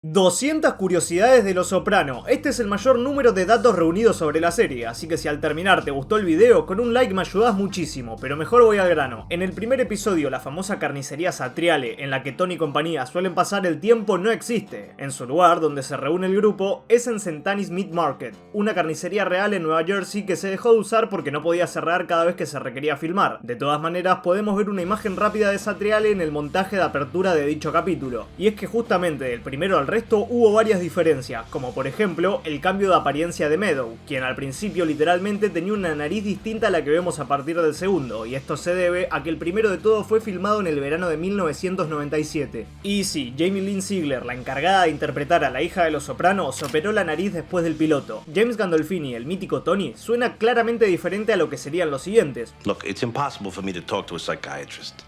200 curiosidades de Los Soprano. Este es el mayor número de datos reunidos sobre la serie, así que si al terminar te gustó el video, con un like me ayudás muchísimo, pero mejor voy al grano. En el primer episodio, la famosa carnicería Satriale, en la que Tony y compañía suelen pasar el tiempo, no existe. En su lugar, donde se reúne el grupo, es en Centannis Meat Market, una carnicería real en Nueva Jersey que se dejó de usar porque no podía cerrar cada vez que se requería filmar. De todas maneras, podemos ver una imagen rápida de Satriale en el montaje de apertura de dicho capítulo. Y es que justamente del primero al resto hubo varias diferencias, como por ejemplo el cambio de apariencia de Meadow, quien al principio literalmente tenía una nariz distinta a la que vemos a partir del segundo, y esto se debe a que el primero de todo fue filmado en el verano de 1997. Y sí, Jamie Lynn Sigler, la encargada de interpretar a la hija de Los Soprano, se operó la nariz después del piloto. James Gandolfini, el mítico Tony, suena claramente diferente a lo que serían los siguientes. Look, it's impossible for me to talk to a psychiatrist.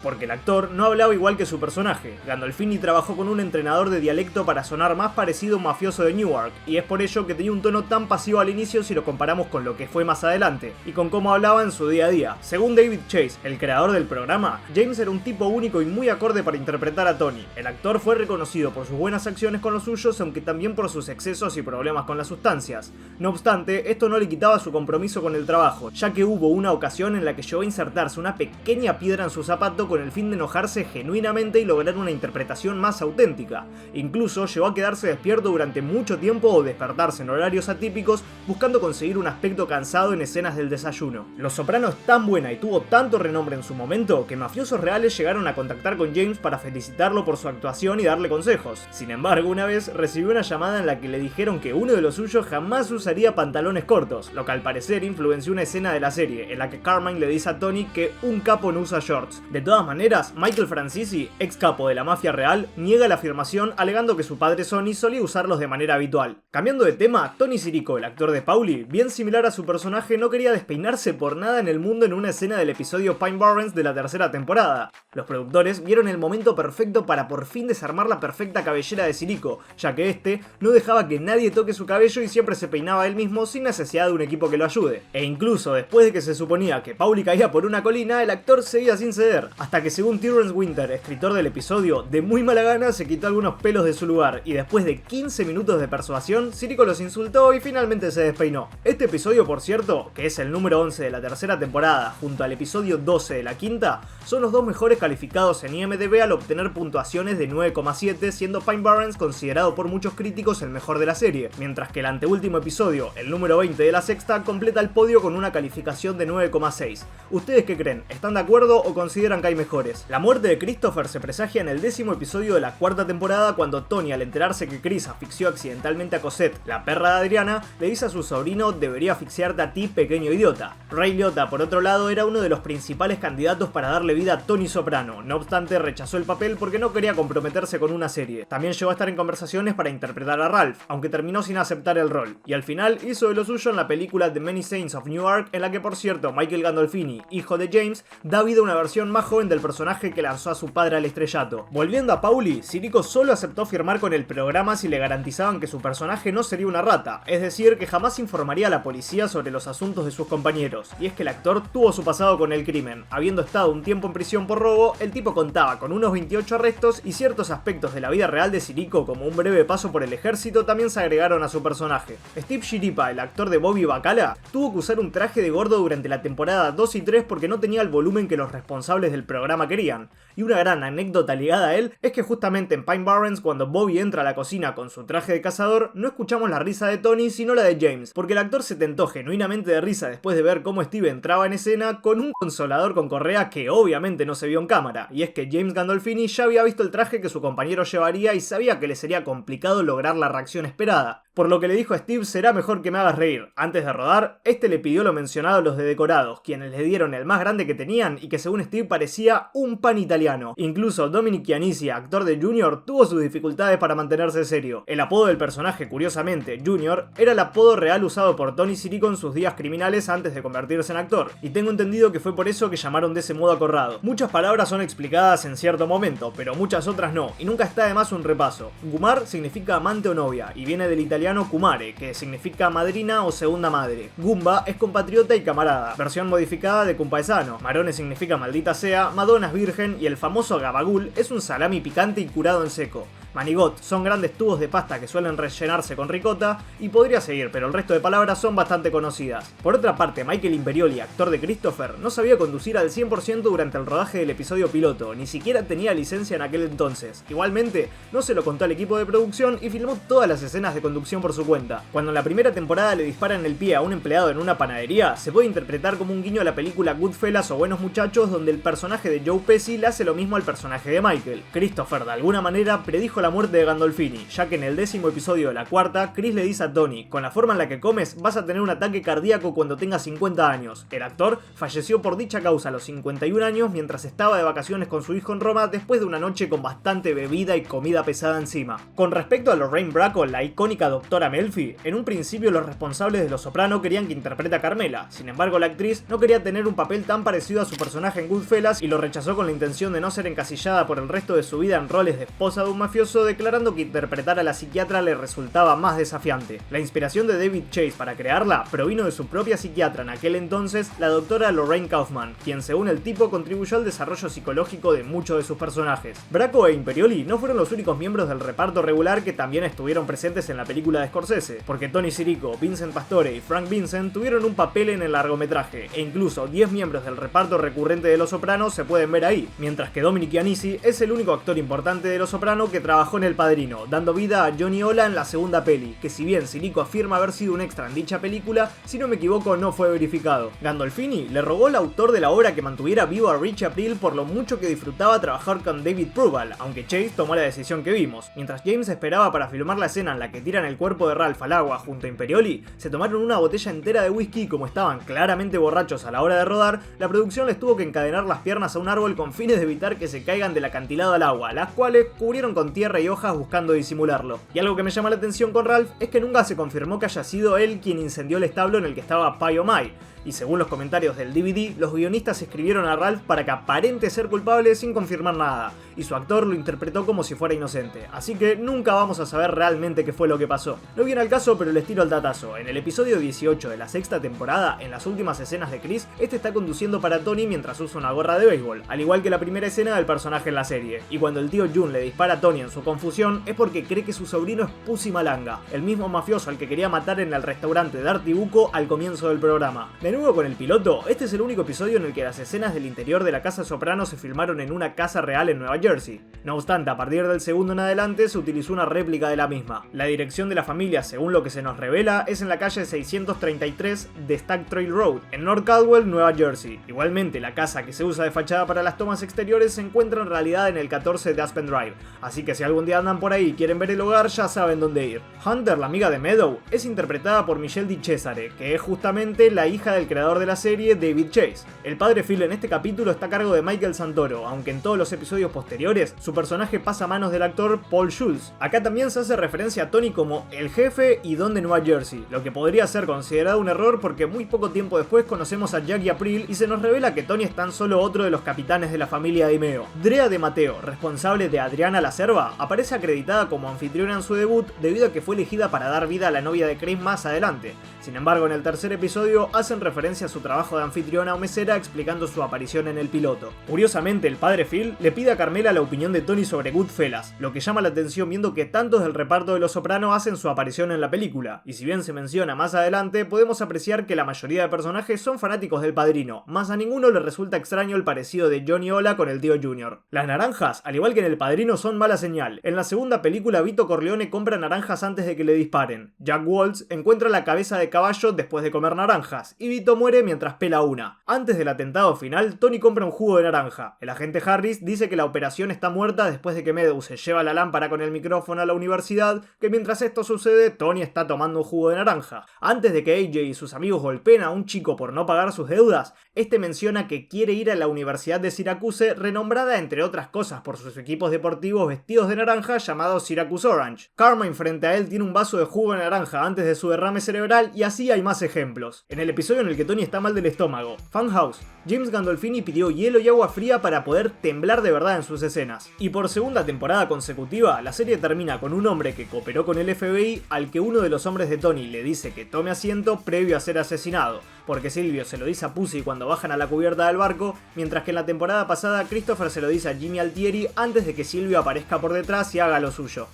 Porque el actor no hablaba igual que su personaje. Gandolfini trabajó con un entrenador de dialecto para sonar más parecido a un mafioso de Newark, y es por ello que tenía un tono tan pasivo al inicio si lo comparamos con lo que fue más adelante, y con cómo hablaba en su día a día. Según David Chase, el creador del programa, James era un tipo único y muy acorde para interpretar a Tony. El actor fue reconocido por sus buenas acciones con los suyos, aunque también por sus excesos y problemas con las sustancias. No obstante, esto no le quitaba su compromiso con el trabajo, ya que hubo una ocasión en la que llegó a insertarse una pequeña piedra en su zapato con el fin de enojarse genuinamente y lograr una interpretación más auténtica. Incluso llegó a quedarse despierto durante mucho tiempo o despertarse en horarios atípicos buscando conseguir un aspecto cansado en escenas del desayuno. Los Soprano es tan buena y tuvo tanto renombre en su momento que mafiosos reales llegaron a contactar con James para felicitarlo por su actuación y darle consejos. Sin embargo, una vez recibió una llamada en la que le dijeron que uno de los suyos jamás usaría pantalones cortos, lo que al parecer influenció una escena de la serie en la que Carmine le dice a Tony que un capo no usa shorts. De todas maneras, Michael Francisi, ex capo de la mafia real, niega la afirmación alegando que su padre Sonny solía usarlos de manera habitual. Cambiando de tema, Tony Sirico, el actor de Paulie, bien similar a su personaje, no quería despeinarse por nada en el mundo en una escena del episodio Pine Barrens de la tercera temporada. Los productores vieron el momento perfecto para por fin desarmar la perfecta cabellera de Sirico, ya que este no dejaba que nadie toque su cabello y siempre se peinaba él mismo sin necesidad de un equipo que lo ayude. E incluso después de que se suponía que Paulie caía por una colina, el actor seguía sin ceder, hasta que según Terrence Winter, escritor del episodio, de muy mala gana se quitó algunos pelos de su lugar y después de 15 minutos de persuasión, Sirico los insultó y finalmente se despeinó. Este episodio, por cierto, que es el número 11 de la tercera temporada junto al episodio 12 de la quinta, son los dos mejores calificados en IMDb al obtener puntuaciones de 9,7, siendo Pine Barrens considerado por muchos críticos el mejor de la serie, mientras que el anteúltimo episodio, el número 20 de la sexta, completa el podio con una calificación de 9,6. ¿Ustedes qué creen? ¿Están de acuerdo o consideran que hay mejores? La muerte de Christopher se presagia en el 10º episodio de la cuarta temporada cuando Tony, al enterarse que Chris asfixió accidentalmente a Cosette, la perra de Adriana, le dice a su sobrino: debería asfixiarte a ti, pequeño idiota. Ray Liotta, por otro lado, era uno de los principales candidatos para darle vida a Tony Soprano, no obstante rechazó el papel porque no quería comprometerse con una serie. También llegó a estar en conversaciones para interpretar a Ralph, aunque terminó sin aceptar el rol, y al final hizo de lo suyo en la película The Many Saints of Newark, en la que por cierto Michael Gandolfini, hijo de James, da vida a una versión más joven del personaje que lanzó a su padre al estrellato. Volviendo a Paulie, Sirico solo aceptó firmar con el programa si le garantizaban que su personaje no sería una rata, es decir, que jamás informaría a la policía sobre los asuntos de sus compañeros, y es que el actor tuvo su pasado con el crimen. Habiendo estado un tiempo en prisión por robo, el tipo contaba con unos 28 arrestos y ciertos aspectos de la vida real de Sirico, como un breve paso por el ejército, también se agregaron a su personaje. Steve Schirripa, el actor de Bobby Bacala, tuvo que usar un traje de gordo durante la temporada 2 y 3 porque no tenía el volumen que los responsables del programa querían. Y una gran anécdota ligada a él es que justamente en Pine Barrens, cuando Bobby entra a la cocina con su traje de cazador, no escuchamos la risa de Tony sino la de James, porque el actor se tentó genuinamente de risa después de ver cómo Steve entraba en escena con un consolador con correa que obviamente no se vio en cámara, y es que James Gandolfini ya había visto el traje que su compañero llevaría y sabía que le sería complicado lograr la reacción esperada. Por lo que le dijo a Steve: será mejor que me hagas reír. Antes de rodar, este le pidió lo mencionado a los de decorados, quienes le dieron el más grande que tenían y que según Steve parecía un pan italiano. Incluso Dominic Chianisi, actor de Junior, tuvo sus dificultades para mantenerse serio. El apodo del personaje, curiosamente, Junior, era el apodo real usado por Tony Sirico en sus días criminales antes de convertirse en actor, y tengo entendido que fue por eso que llamaron de ese modo a Corrado. Muchas palabras son explicadas en cierto momento, pero muchas otras no, y nunca está de más un repaso. Gumar significa amante o novia, y viene del italiano italiano Kumare, que significa madrina o segunda madre. Gumba es compatriota y camarada, versión modificada de Compaesano. Marone significa maldita sea, Madonna es virgen y el famoso Gabagool es un salami picante y curado en seco. Manigot son grandes tubos de pasta que suelen rellenarse con ricota, y podría seguir, pero el resto de palabras son bastante conocidas. Por otra parte, Michael Imperioli, actor de Christopher, no sabía conducir al 100% durante el rodaje del episodio piloto, ni siquiera tenía licencia en aquel entonces. Igualmente, no se lo contó al equipo de producción y filmó todas las escenas de conducción por su cuenta. Cuando en la primera temporada le disparan el pie a un empleado en una panadería, se puede interpretar como un guiño a la película Goodfellas o Buenos Muchachos, donde el personaje de Joe Pesci le hace lo mismo al personaje de Michael. Christopher de alguna manera predijo la muerte de Gandolfini, ya que en el 10º episodio de la cuarta, Chris le dice a Tony: con la forma en la que comes vas a tener un ataque cardíaco cuando tengas 50 años. El actor falleció por dicha causa a los 51 años mientras estaba de vacaciones con su hijo en Roma después de una noche con bastante bebida y comida pesada encima. Con respecto a Lorraine Bracco, la icónica doctora Melfi, en un principio los responsables de Los Soprano querían que interprete a Carmela. Sin embargo, la actriz no quería tener un papel tan parecido a su personaje en Goodfellas y lo rechazó con la intención de no ser encasillada por el resto de su vida en roles de esposa de un mafioso, declarando que interpretar a la psiquiatra le resultaba más desafiante. La inspiración de David Chase para crearla provino de su propia psiquiatra en aquel entonces, la doctora Lorraine Kaufman, quien según el tipo contribuyó al desarrollo psicológico de muchos de sus personajes. Bracco e Imperioli no fueron los únicos miembros del reparto regular que también estuvieron presentes en la película de Scorsese, porque Tony Sirico, Vincent Pastore y Frank Vincent tuvieron un papel en el largometraje, e incluso 10 miembros del reparto recurrente de Los Soprano se pueden ver ahí, mientras que Dominic Iannisi es el único actor importante de Los Soprano que trabajó en El Padrino, dando vida a Johnny Ola en la segunda peli, que si bien Sirico afirma haber sido un extra en dicha película, si no me equivoco no fue verificado. Gandolfini le rogó al autor de la obra que mantuviera vivo a Richie Aprile por lo mucho que disfrutaba trabajar con David Bruval, aunque Chase tomó la decisión que vimos. Mientras James esperaba para filmar la escena en la que tiran el cuerpo de Ralph al agua junto a Imperioli, se tomaron una botella entera de whisky y como estaban claramente borrachos a la hora de rodar, la producción les tuvo que encadenar las piernas a un árbol con fines de evitar que se caigan del acantilado al agua, las cuales cubrieron con tierra y hojas buscando disimularlo. Y algo que me llama la atención con Ralph es que nunca se confirmó que haya sido él quien incendió el establo en el que estaba Pai Omai. Y según los comentarios del DVD, los guionistas escribieron a Ralph para que aparente ser culpable sin confirmar nada, y su actor lo interpretó como si fuera inocente, así que nunca vamos a saber realmente qué fue lo que pasó. No viene al caso, pero les tiro el datazo. En el episodio 18 de la sexta temporada, en las últimas escenas de Chris, este está conduciendo para Tony mientras usa una gorra de béisbol, al igual que la primera escena del personaje en la serie, y cuando el tío Jun le dispara a Tony en su confusión, es porque cree que su sobrino es Pussy Malanga, el mismo mafioso al que quería matar en el restaurante de Artie Bucco al comienzo del programa. De nuevo con el piloto, este es el único episodio en el que las escenas del interior de la casa Soprano se filmaron en una casa real en Nueva Jersey. No obstante, a partir del segundo en adelante se utilizó una réplica de la misma. La dirección de la familia, según lo que se nos revela, es en la calle 633 de Stack Trail Road, en North Caldwell, Nueva Jersey. Igualmente, la casa que se usa de fachada para las tomas exteriores se encuentra en realidad en el 14 de Aspen Drive, así que si algún día andan por ahí y quieren ver el hogar, ya saben dónde ir. Hunter, la amiga de Meadow, es interpretada por Michelle Di Cesare, que es justamente la hija del creador de la serie, David Chase. El padre Phil en este capítulo está a cargo de Michael Santoro, aunque en todos los episodios posteriores su personaje pasa a manos del actor Paul Schultz. Acá también se hace referencia a Tony como el jefe y don de Nueva Jersey, lo que podría ser considerado un error porque muy poco tiempo después conocemos a Jackie Aprile y se nos revela que Tony es tan solo otro de los capitanes de la familia Di Meo. Drea De Matteo, responsable de Adriana la Cerva, aparece acreditada como anfitriona en su debut debido a que fue elegida para dar vida a la novia de Chris más adelante. Sin embargo, en el tercer episodio hacen referencia a su trabajo de anfitriona o mesera explicando su aparición en el piloto. Curiosamente, el padre Phil le pide a Carmela la opinión de Tony sobre Goodfellas, lo que llama la atención viendo que tantos del reparto de Los Soprano hacen su aparición en la película, y si bien se menciona más adelante, podemos apreciar que la mayoría de personajes son fanáticos del Padrino, más a ninguno le resulta extraño el parecido de Johnny Ola con el tío Junior. Las naranjas, al igual que en El Padrino, son mala señal. En la segunda película, Vito Corleone compra naranjas antes de que le disparen. Jack Waltz encuentra la cabeza de caballo después de comer naranjas, y Vito muere mientras pela una. Antes del atentado final, Tony compra un jugo de naranja. El agente Harris dice que la operación está muerta después de que Meadow se lleva la lámpara con el micrófono a la universidad, que mientras esto sucede, Tony está tomando un jugo de naranja. Antes de que AJ y sus amigos golpeen a un chico por no pagar sus deudas, este menciona que quiere ir a la Universidad de Syracuse, renombrada entre otras cosas por sus equipos deportivos vestidos de naranja llamados Syracuse Orange. Carmine frente a él tiene un vaso de jugo de naranja antes de su derrame cerebral y así hay más ejemplos. En el episodio en el que Tony está mal del estómago. Funhouse. James Gandolfini pidió hielo y agua fría para poder temblar de verdad en sus escenas. Y por segunda temporada consecutiva, la serie termina con un hombre que cooperó con el FBI al que uno de los hombres de Tony le dice que tome asiento previo a ser asesinado, porque Silvio se lo dice a Pussy cuando bajan a la cubierta del barco, mientras que en la temporada pasada Christopher se lo dice a Jimmy Altieri antes de que Silvio aparezca por detrás y haga lo suyo.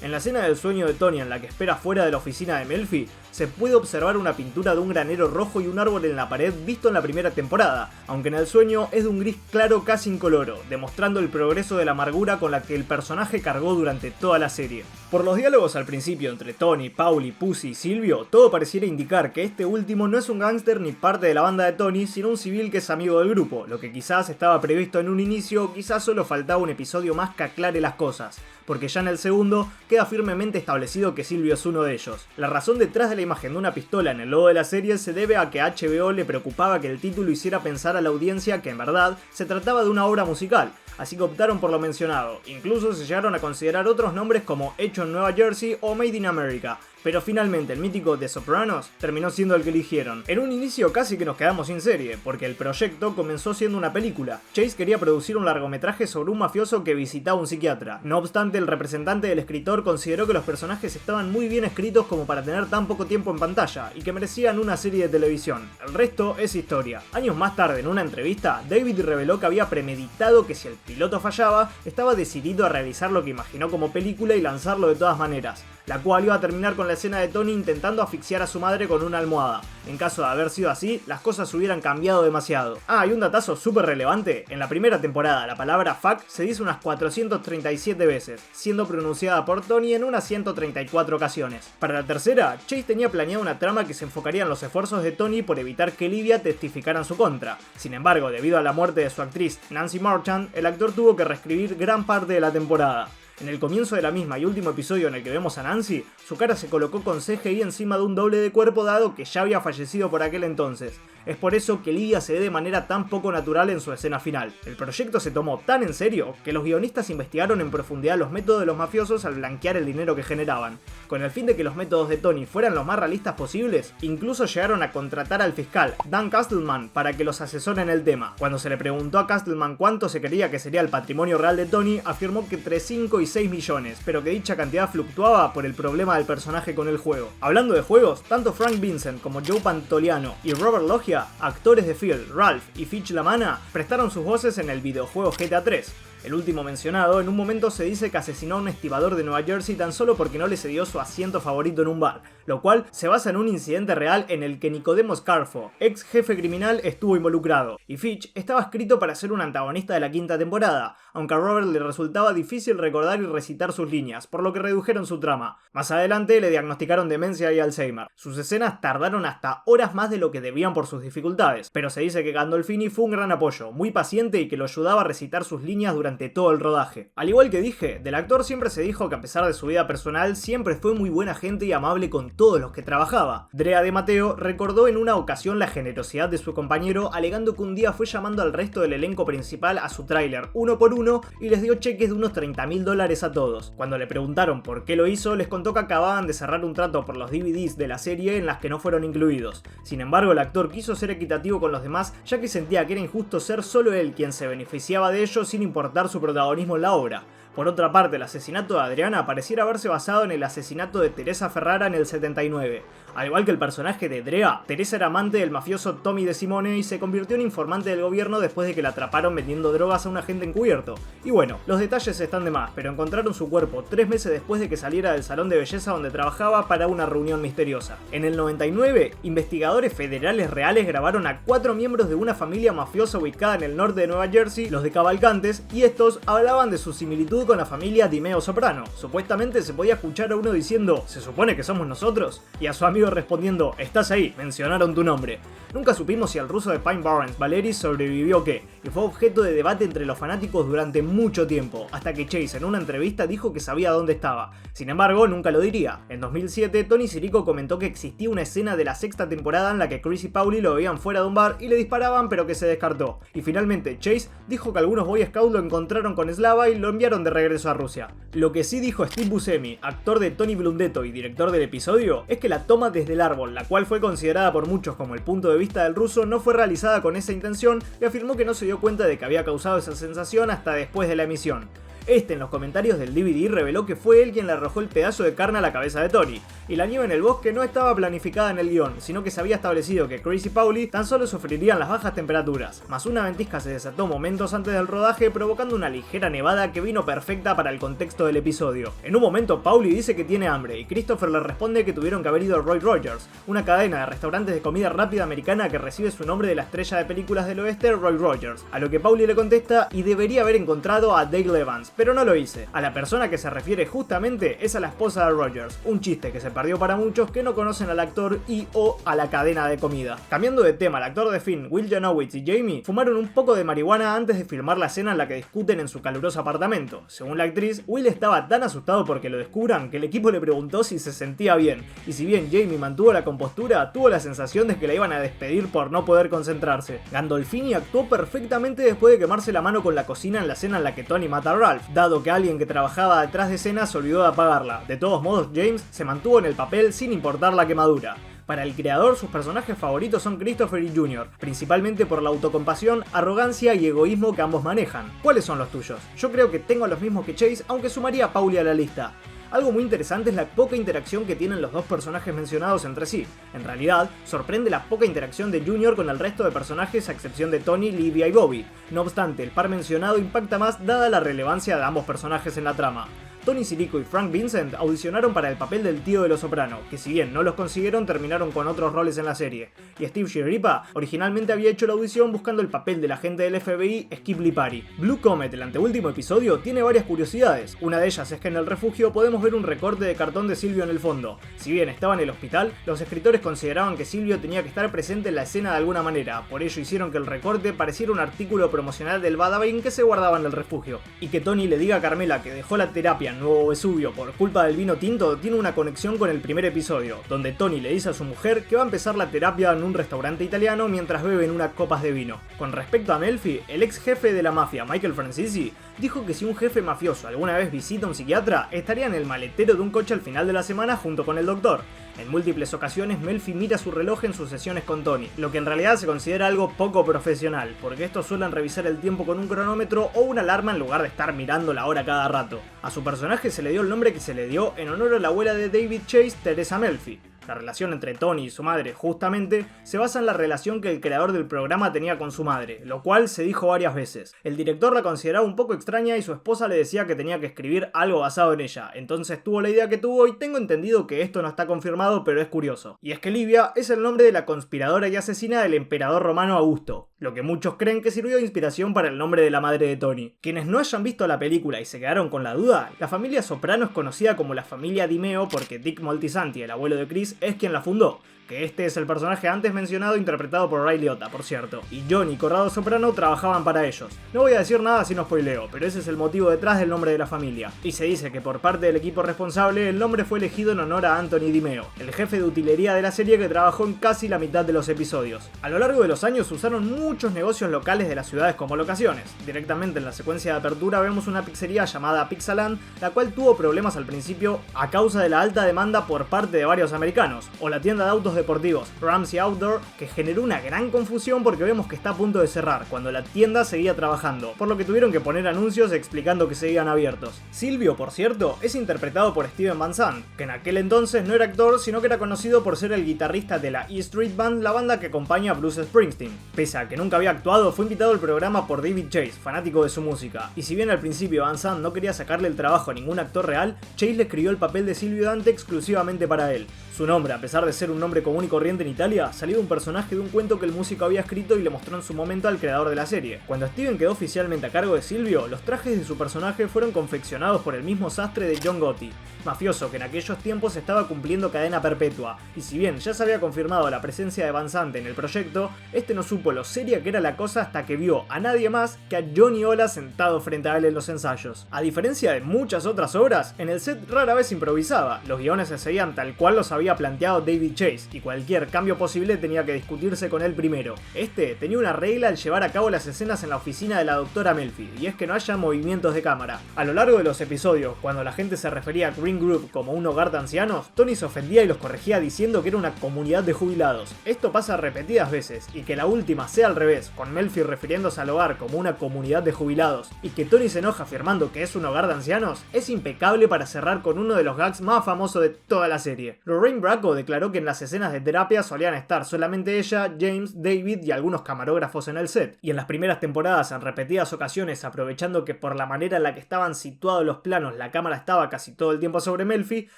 En la escena del sueño de Tony en la que espera fuera de la oficina de Melfi, se puede observar una pintura de un granero rojo y un árbol en la pared visto en la primera temporada, aunque en el sueño es de un gris claro casi incoloro, demostrando el progreso de la amargura con la que el personaje cargó durante toda la serie. Por los diálogos al principio entre Tony, Paulie, Pussy y Silvio, todo pareciera indicar que este último no es un gángster ni parte de la banda de Tony, sino un civil que es amigo del grupo, lo que quizás estaba previsto en un inicio o quizás solo faltaba un episodio más que aclare las cosas, porque ya en el segundo queda firmemente establecido que Silvio es uno de ellos. La razón detrás de la imagen de una pistola en el logo de la serie se debe a que a HBO le preocupaba que el título hiciera pensar a la audiencia que en verdad se trataba de una obra musical, así que optaron por lo mencionado. Incluso se llegaron a considerar otros nombres como Hecho en Nueva Jersey o Made in America, pero finalmente el mítico The Sopranos terminó siendo el que eligieron. En un inicio casi que nos quedamos sin serie, porque el proyecto comenzó siendo una película. Chase quería producir un largometraje sobre un mafioso que visitaba un psiquiatra. No obstante, el representante del escritor consideró que los personajes estaban muy bien escritos como para tener tan poco tiempo en pantalla, y que merecían una serie de televisión. El resto es historia. Años más tarde, en una entrevista, David reveló que había premeditado que si el piloto fallaba, estaba decidido a realizar lo que imaginó como película y lanzarlo de todas maneras, la cual iba a terminar con la escena de Tony intentando asfixiar a su madre con una almohada. En caso de haber sido así, las cosas hubieran cambiado demasiado. Ah, y un datazo súper relevante: en la primera temporada la palabra fuck se dice unas 437 veces, siendo pronunciada por Tony en unas 134 ocasiones. Para la tercera, Chase tenía planeado una trama que se enfocaría en los esfuerzos de Tony por evitar que Lydia testificara en su contra. Sin embargo, debido a la muerte de su actriz Nancy Marchand, el actor tuvo que reescribir gran parte de la temporada. En el comienzo de la misma y último episodio en el que vemos a Nancy, su cara se colocó con CGI encima de un doble de cuerpo dado que ya había fallecido por aquel entonces. Es por eso que Lydia se ve de manera tan poco natural en su escena final. El proyecto se tomó tan en serio que los guionistas investigaron en profundidad los métodos de los mafiosos al blanquear el dinero que generaban. Con el fin de que los métodos de Tony fueran los más realistas posibles, incluso llegaron a contratar al fiscal Dan Castleman para que los asesore en el tema. Cuando se le preguntó a Castleman cuánto se creía que sería el patrimonio real de Tony, afirmó que entre 5 y 6 millones, pero que dicha cantidad fluctuaba por el problema del personaje con el juego. Hablando de juegos, tanto Frank Vincent como Joe Pantoliano y Robert Loggia, actores de Phil, Ralph y Fitch Lamana, prestaron sus voces en el videojuego GTA 3. El último mencionado, en un momento se dice que asesinó a un estibador de Nueva Jersey tan solo porque no le cedió su asiento favorito en un bar, lo cual se basa en un incidente real en el que Nicodemo Scarfo, ex jefe criminal, estuvo involucrado, y Fitch estaba escrito para ser un antagonista de la quinta temporada, aunque a Robert le resultaba difícil recordar y recitar sus líneas, por lo que redujeron su trama. Más adelante le diagnosticaron demencia y Alzheimer. Sus escenas tardaron hasta horas más de lo que debían por sus dificultades, pero se dice que Gandolfini fue un gran apoyo, muy paciente y que lo ayudaba a recitar sus líneas durante todo el rodaje. Al igual que dije, del actor siempre se dijo que a pesar de su vida personal siempre fue muy buena gente y amable con todos los que trabajaba. Drea de Matteo recordó en una ocasión la generosidad de su compañero, alegando que un día fue llamando al resto del elenco principal a su tráiler uno por uno y les dio cheques de unos $30.000 a todos. Cuando le preguntaron por qué lo hizo, les contó que acababan de cerrar un trato por los DVDs de la serie en las que no fueron incluidos. Sin embargo, el actor quiso ser equitativo con los demás, ya que sentía que era injusto ser solo él quien se beneficiaba de ello sin importar su protagonismo en la obra. Por otra parte, el asesinato de Adriana pareciera haberse basado en el asesinato de Teresa Ferrara en el 79. Al igual que el personaje de Drea, Teresa era amante del mafioso Tommy De Simone y se convirtió en informante del gobierno después de que la atraparon vendiendo drogas a un agente encubierto. Y bueno, los detalles están de más, pero encontraron su cuerpo 3 meses después de que saliera del salón de belleza donde trabajaba para una reunión misteriosa. En el 99, investigadores federales reales grabaron a 4 miembros de una familia mafiosa ubicada en el norte de Nueva Jersey, los de Cavalcantes, y estos hablaban de su similitud con la familia Dimeo Soprano. Supuestamente se podía escuchar a uno diciendo "¿Se supone que somos nosotros?" y a su amigo respondiendo "Estás ahí, mencionaron tu nombre". Nunca supimos si el ruso de Pine Barrens, Valery, sobrevivió o qué. y fue objeto de debate entre los fanáticos durante mucho tiempo, hasta que Chase en una entrevista dijo que sabía dónde estaba. Sin embargo, nunca lo diría. En 2007, Tony Sirico comentó que existía una escena de la sexta temporada en la que Chris y Paulie lo veían fuera de un bar y le disparaban, pero que se descartó. Y finalmente, Chase dijo que algunos Boy Scouts lo encontraron con Slava y lo enviaron de regreso a Rusia. Lo que sí dijo Steve Buscemi, actor de Tony Blundetto y director del episodio, es que la toma desde el árbol, la cual fue considerada por muchos como el punto de vista del ruso, no fue realizada con esa intención y afirmó que no se dio cuenta de que había causado esa sensación hasta después de la emisión. En los comentarios del DVD reveló que fue él quien le arrojó el pedazo de carne a la cabeza de Tony, y la nieve en el bosque no estaba planificada en el guión, sino que se había establecido que Chris y Paulie tan solo sufrirían las bajas temperaturas, más una ventisca se desató momentos antes del rodaje provocando una ligera nevada que vino perfecta para el contexto del episodio. En un momento Paulie dice que tiene hambre y Christopher le responde que tuvieron que haber ido a Roy Rogers, una cadena de restaurantes de comida rápida americana que recibe su nombre de la estrella de películas del oeste Roy Rogers, a lo que Paulie le contesta y debería haber encontrado a Dale Evans, pero no lo hice. A la persona que se refiere justamente es a la esposa de Rogers, un chiste que se perdió para muchos que no conocen al actor y o a la cadena de comida. Cambiando de tema, el actor de Finn, Will Janowitz y Jamie fumaron un poco de marihuana antes de filmar la escena en la que discuten en su caluroso apartamento. Según la actriz, Will estaba tan asustado porque lo descubran que el equipo le preguntó si se sentía bien, y si bien Jamie mantuvo la compostura, tuvo la sensación de que la iban a despedir por no poder concentrarse. Gandolfini actuó perfectamente después de quemarse la mano con la cocina en la escena en la que Tony mata a Ralph, dado que alguien que trabajaba detrás de escena se olvidó de apagarla. De todos modos, James se mantuvo en el papel sin importar la quemadura. Para el creador, sus personajes favoritos son Christopher y Junior, principalmente por la autocompasión, arrogancia y egoísmo que ambos manejan. ¿Cuáles son los tuyos? Yo creo que tengo los mismos que Chase, aunque sumaría a Paulie a la lista. Algo muy interesante es la poca interacción que tienen los dos personajes mencionados entre sí. En realidad, sorprende la poca interacción de Junior con el resto de personajes a excepción de Tony, Livia y Bobby. No obstante, el par mencionado impacta más dada la relevancia de ambos personajes en la trama. Tony Sirico y Frank Vincent audicionaron para el papel del tío de Los Soprano, que si bien no los consiguieron terminaron con otros roles en la serie, y Steve Schirripa originalmente había hecho la audición buscando el papel del agente del FBI Skip Lipari. Blue Comet, el anteúltimo episodio, tiene varias curiosidades. Una de ellas es que en el refugio podemos ver un recorte de cartón de Silvio en el fondo. Si bien estaba en el hospital, los escritores consideraban que Silvio tenía que estar presente en la escena de alguna manera, por ello hicieron que el recorte pareciera un artículo promocional del Badavín que se guardaba en el refugio. Y que Tony le diga a Carmela que dejó la terapia en Nuevo Vesubio por culpa del vino tinto tiene una conexión con el primer episodio, donde Tony le dice a su mujer que va a empezar la terapia en un restaurante italiano mientras beben unas copas de vino. Con respecto a Melfi, el ex jefe de la mafia, Michael Franzese, dijo que si un jefe mafioso alguna vez visita a un psiquiatra, estaría en el maletero de un coche al final de la semana junto con el doctor. En múltiples ocasiones, Melfi mira su reloj en sus sesiones con Tony, lo que en realidad se considera algo poco profesional, porque estos suelen revisar el tiempo con un cronómetro o una alarma en lugar de estar mirando la hora cada rato. A su personaje se le dio el nombre que se le dio en honor a la abuela de David Chase, Teresa Melfi. La relación entre Tony y su madre, justamente, se basa en la relación que el creador del programa tenía con su madre, lo cual se dijo varias veces. El director la consideraba un poco extraña y su esposa le decía que tenía que escribir algo basado en ella, entonces tuvo la idea que tuvo y tengo entendido que esto no está confirmado, pero es curioso. Y es que Livia es el nombre de la conspiradora y asesina del emperador romano Augusto, lo que muchos creen que sirvió de inspiración para el nombre de la madre de Tony. Quienes no hayan visto la película y se quedaron con la duda, la familia Soprano es conocida como la familia Di Meo porque Dick Moltisanti, el abuelo de Chris, es quien la fundó, que este es el personaje antes mencionado interpretado por Ray Liotta, por cierto, y John y Corrado Soprano trabajaban para ellos. No voy a decir nada si no spoileo, pero ese es el motivo detrás del nombre de la familia. Y se dice que por parte del equipo responsable, el nombre fue elegido en honor a Anthony Di Meo, el jefe de utilería de la serie que trabajó en casi la mitad de los episodios. A lo largo de los años usaron muchos negocios locales de las ciudades como locaciones. Directamente en la secuencia de apertura vemos una pizzería llamada Pizzaland, la cual tuvo problemas al principio a causa de la alta demanda por parte de varios americanos, o la tienda de autos deportivos Ramsey Outdoor, que generó una gran confusión porque vemos que está a punto de cerrar cuando la tienda seguía trabajando, por lo que tuvieron que poner anuncios explicando que seguían abiertos. Silvio, por cierto, es interpretado por Steven Van Sant, que en aquel entonces no era actor, sino que era conocido por ser el guitarrista de la E Street Band, la banda que acompaña a Bruce Springsteen. Pese a que nunca había actuado, fue invitado al programa por David Chase, fanático de su música, y si bien al principio Van Sant no quería sacarle el trabajo a ningún actor real, Chase le escribió el papel de Silvio Dante exclusivamente para él. Su nombre, a pesar de ser un nombre común y corriente en Italia, salió de un personaje de un cuento que el músico había escrito y le mostró en su momento al creador de la serie. Cuando Steven quedó oficialmente a cargo de Silvio, los trajes de su personaje fueron confeccionados por el mismo sastre de John Gotti, mafioso que en aquellos tiempos estaba cumpliendo cadena perpetua, y si bien ya se había confirmado la presencia de Van Sant en el proyecto, este no supo lo serio sabía que era la cosa hasta que vio a nadie más que a Johnny Ola sentado frente a él en los ensayos. A diferencia de muchas otras obras, en el set rara vez improvisaba, los guiones se seguían tal cual los había planteado David Chase, y cualquier cambio posible tenía que discutirse con él primero. Este tenía una regla al llevar a cabo las escenas en la oficina de la doctora Melfi, y es que no haya movimientos de cámara. A lo largo de los episodios, cuando la gente se refería a Green Group como un hogar de ancianos, Tony se ofendía y los corregía diciendo que era una comunidad de jubilados. Esto pasa repetidas veces, y que la última sea al revés, con Melfi refiriéndose al hogar como una comunidad de jubilados, y que Tony se enoja afirmando que es un hogar de ancianos, es impecable para cerrar con uno de los gags más famosos de toda la serie. Lorraine Bracco declaró que en las escenas de terapia solían estar solamente ella, James, David y algunos camarógrafos en el set, y en las primeras temporadas en repetidas ocasiones, aprovechando que por la manera en la que estaban situados los planos la cámara estaba casi todo el tiempo sobre Melfi,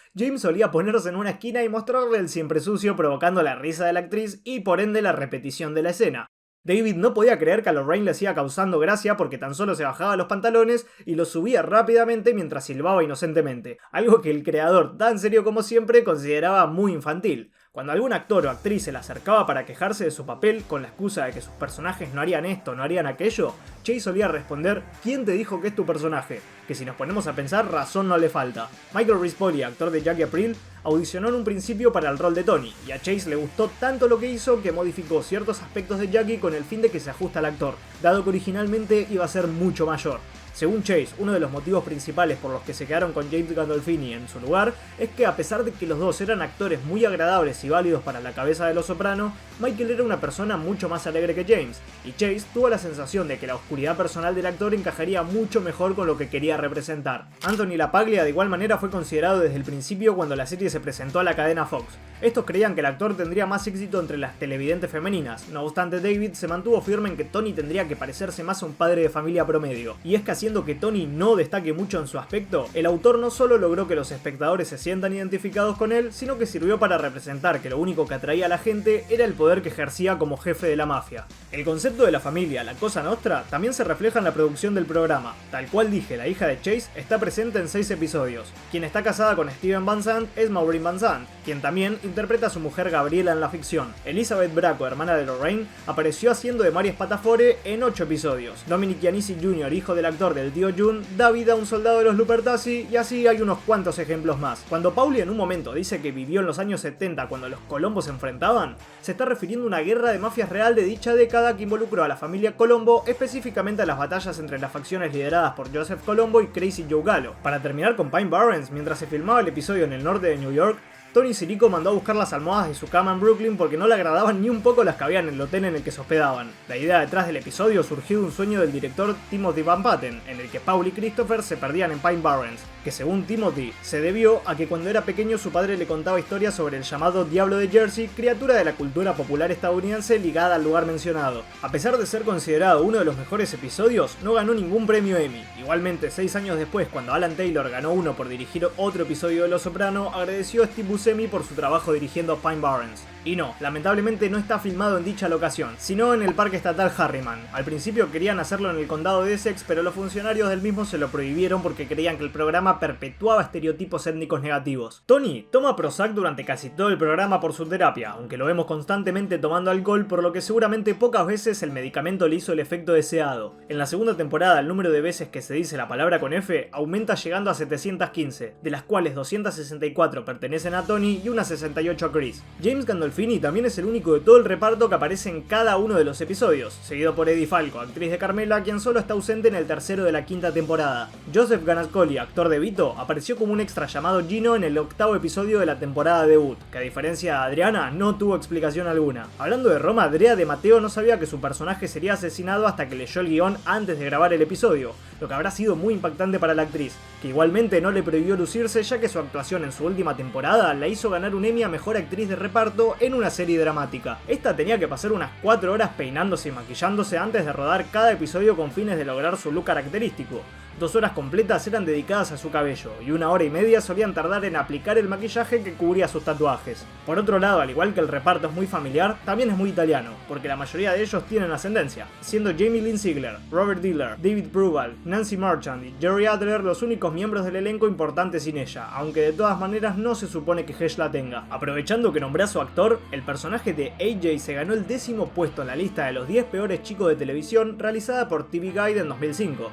James solía ponerse en una esquina y mostrarle el siempre sucio, provocando la risa de la actriz y por ende la repetición de la escena. David no podía creer que a Lorraine le siga causando gracia porque tan solo se bajaba los pantalones y los subía rápidamente mientras silbaba inocentemente, algo que el creador, tan serio como siempre, consideraba muy infantil. Cuando algún actor o actriz se le acercaba para quejarse de su papel con la excusa de que sus personajes no harían esto, no harían aquello, Chase solía responder: ¿quién te dijo que es tu personaje? Que si nos ponemos a pensar, razón no le falta. Michael Rispoli, actor de Jackie Aprile, audicionó en un principio para el rol de Tony, y a Chase le gustó tanto lo que hizo que modificó ciertos aspectos de Jackie con el fin de que se ajuste al actor, dado que originalmente iba a ser mucho mayor. Según Chase, uno de los motivos principales por los que se quedaron con James Gandolfini en su lugar es que a pesar de que los dos eran actores muy agradables y válidos para la cabeza de Los Soprano, Michael era una persona mucho más alegre que James, y Chase tuvo la sensación de que la oscuridad personal del actor encajaría mucho mejor con lo que quería representar. Anthony LaPaglia de igual manera fue considerado desde el principio cuando la serie se presentó a la cadena Fox. Estos creían que el actor tendría más éxito entre las televidentes femeninas, no obstante David se mantuvo firme en que Tony tendría que parecerse más a un padre de familia promedio, y es que haciendo que Tony no destaque mucho en su aspecto, el autor no solo logró que los espectadores se sientan identificados con él, sino que sirvió para representar que lo único que atraía a la gente era el poder que ejercía como jefe de la mafia. El concepto de la familia, la Cosa Nostra, también se refleja en la producción del programa. Tal cual dije, la hija de Chase está presente en 6 episodios. Quien está casada con Steven Van Zandt es Maureen Van Zandt, quien también interpreta a su mujer Gabriela en la ficción. Elizabeth Bracco, hermana de Lorraine, apareció haciendo de Mary Spatafore en 8 episodios. Dominic Iannisi Jr., hijo del actor del tío June, da vida a un soldado de los Lupertazzi, y así hay unos cuantos ejemplos más. Cuando Paulie en un momento dice que vivió en los años 70 cuando los Colombos se enfrentaban, se está refiriendo a una guerra de mafias real de dicha década que involucró a la familia Colombo, específicamente a las batallas entre las facciones lideradas por Joseph Colombo y Crazy Joe Gallo. Para terminar con Pine Barrens, mientras se filmaba el episodio en el norte de New York, Tony Sirico mandó a buscar las almohadas de su cama en Brooklyn porque no le agradaban ni un poco las que había en el hotel en el que se hospedaban. La idea detrás del episodio surgió de un sueño del director Timothy Van Patten, en el que Paul y Christopher se perdían en Pine Barrens, que según Timothy, se debió a que cuando era pequeño su padre le contaba historias sobre el llamado Diablo de Jersey, criatura de la cultura popular estadounidense ligada al lugar mencionado. A pesar de ser considerado uno de los mejores episodios, no ganó ningún premio Emmy. Igualmente, 6 años después, cuando Alan Taylor ganó uno por dirigir otro episodio de Los Soprano, agradeció a Steve Buscemi por su trabajo dirigiendo Pine Barrens. Y no, lamentablemente no está filmado en dicha locación, sino en el Parque Estatal Harriman. Al principio querían hacerlo en el condado de Essex, pero los funcionarios del mismo se lo prohibieron porque creían que el programa perpetuaba estereotipos étnicos negativos. Tony toma Prozac durante casi todo el programa por su terapia, aunque lo vemos constantemente tomando alcohol, por lo que seguramente pocas veces el medicamento le hizo el efecto deseado. En la segunda temporada el número de veces que se dice la palabra con F aumenta llegando a 715, de las cuales 264 pertenecen a Tony y unas 68 a Chris. James Gandolfini también es el único de todo el reparto que aparece en cada uno de los episodios, seguido por Eddie Falco, actriz de Carmela, quien solo está ausente en el tercero de la quinta temporada. Joseph Ganascoli, actor de Vito, apareció como un extra llamado Gino en el 8º episodio de la temporada debut, que a diferencia de Adriana no tuvo explicación alguna. Hablando de Roma, Drea de Matteo no sabía que su personaje sería asesinado hasta que leyó el guión antes de grabar el episodio, lo que habrá sido muy impactante para la actriz, que igualmente no le prohibió lucirse ya que su actuación en su última temporada la hizo ganar un Emmy a Mejor Actriz de Reparto en una serie dramática. Esta tenía que pasar unas 4 horas peinándose y maquillándose antes de rodar cada episodio con fines de lograr su look característico. 2 horas completas eran dedicadas a su cabello, y 1 hora y media solían tardar en aplicar el maquillaje que cubría sus tatuajes. Por otro lado, al igual que el reparto es muy familiar, también es muy italiano, porque la mayoría de ellos tienen ascendencia, siendo Jamie Lynn Sigler, Robert Diller, David Bruval, Nancy Marchand y Jerry Adler los únicos miembros del elenco importantes sin ella, aunque de todas maneras no se supone que Hesh la tenga. Aprovechando que nombré a su actor, el personaje de AJ se ganó el 10º puesto en la lista de los 10 peores chicos de televisión realizada por TV Guide en 2005.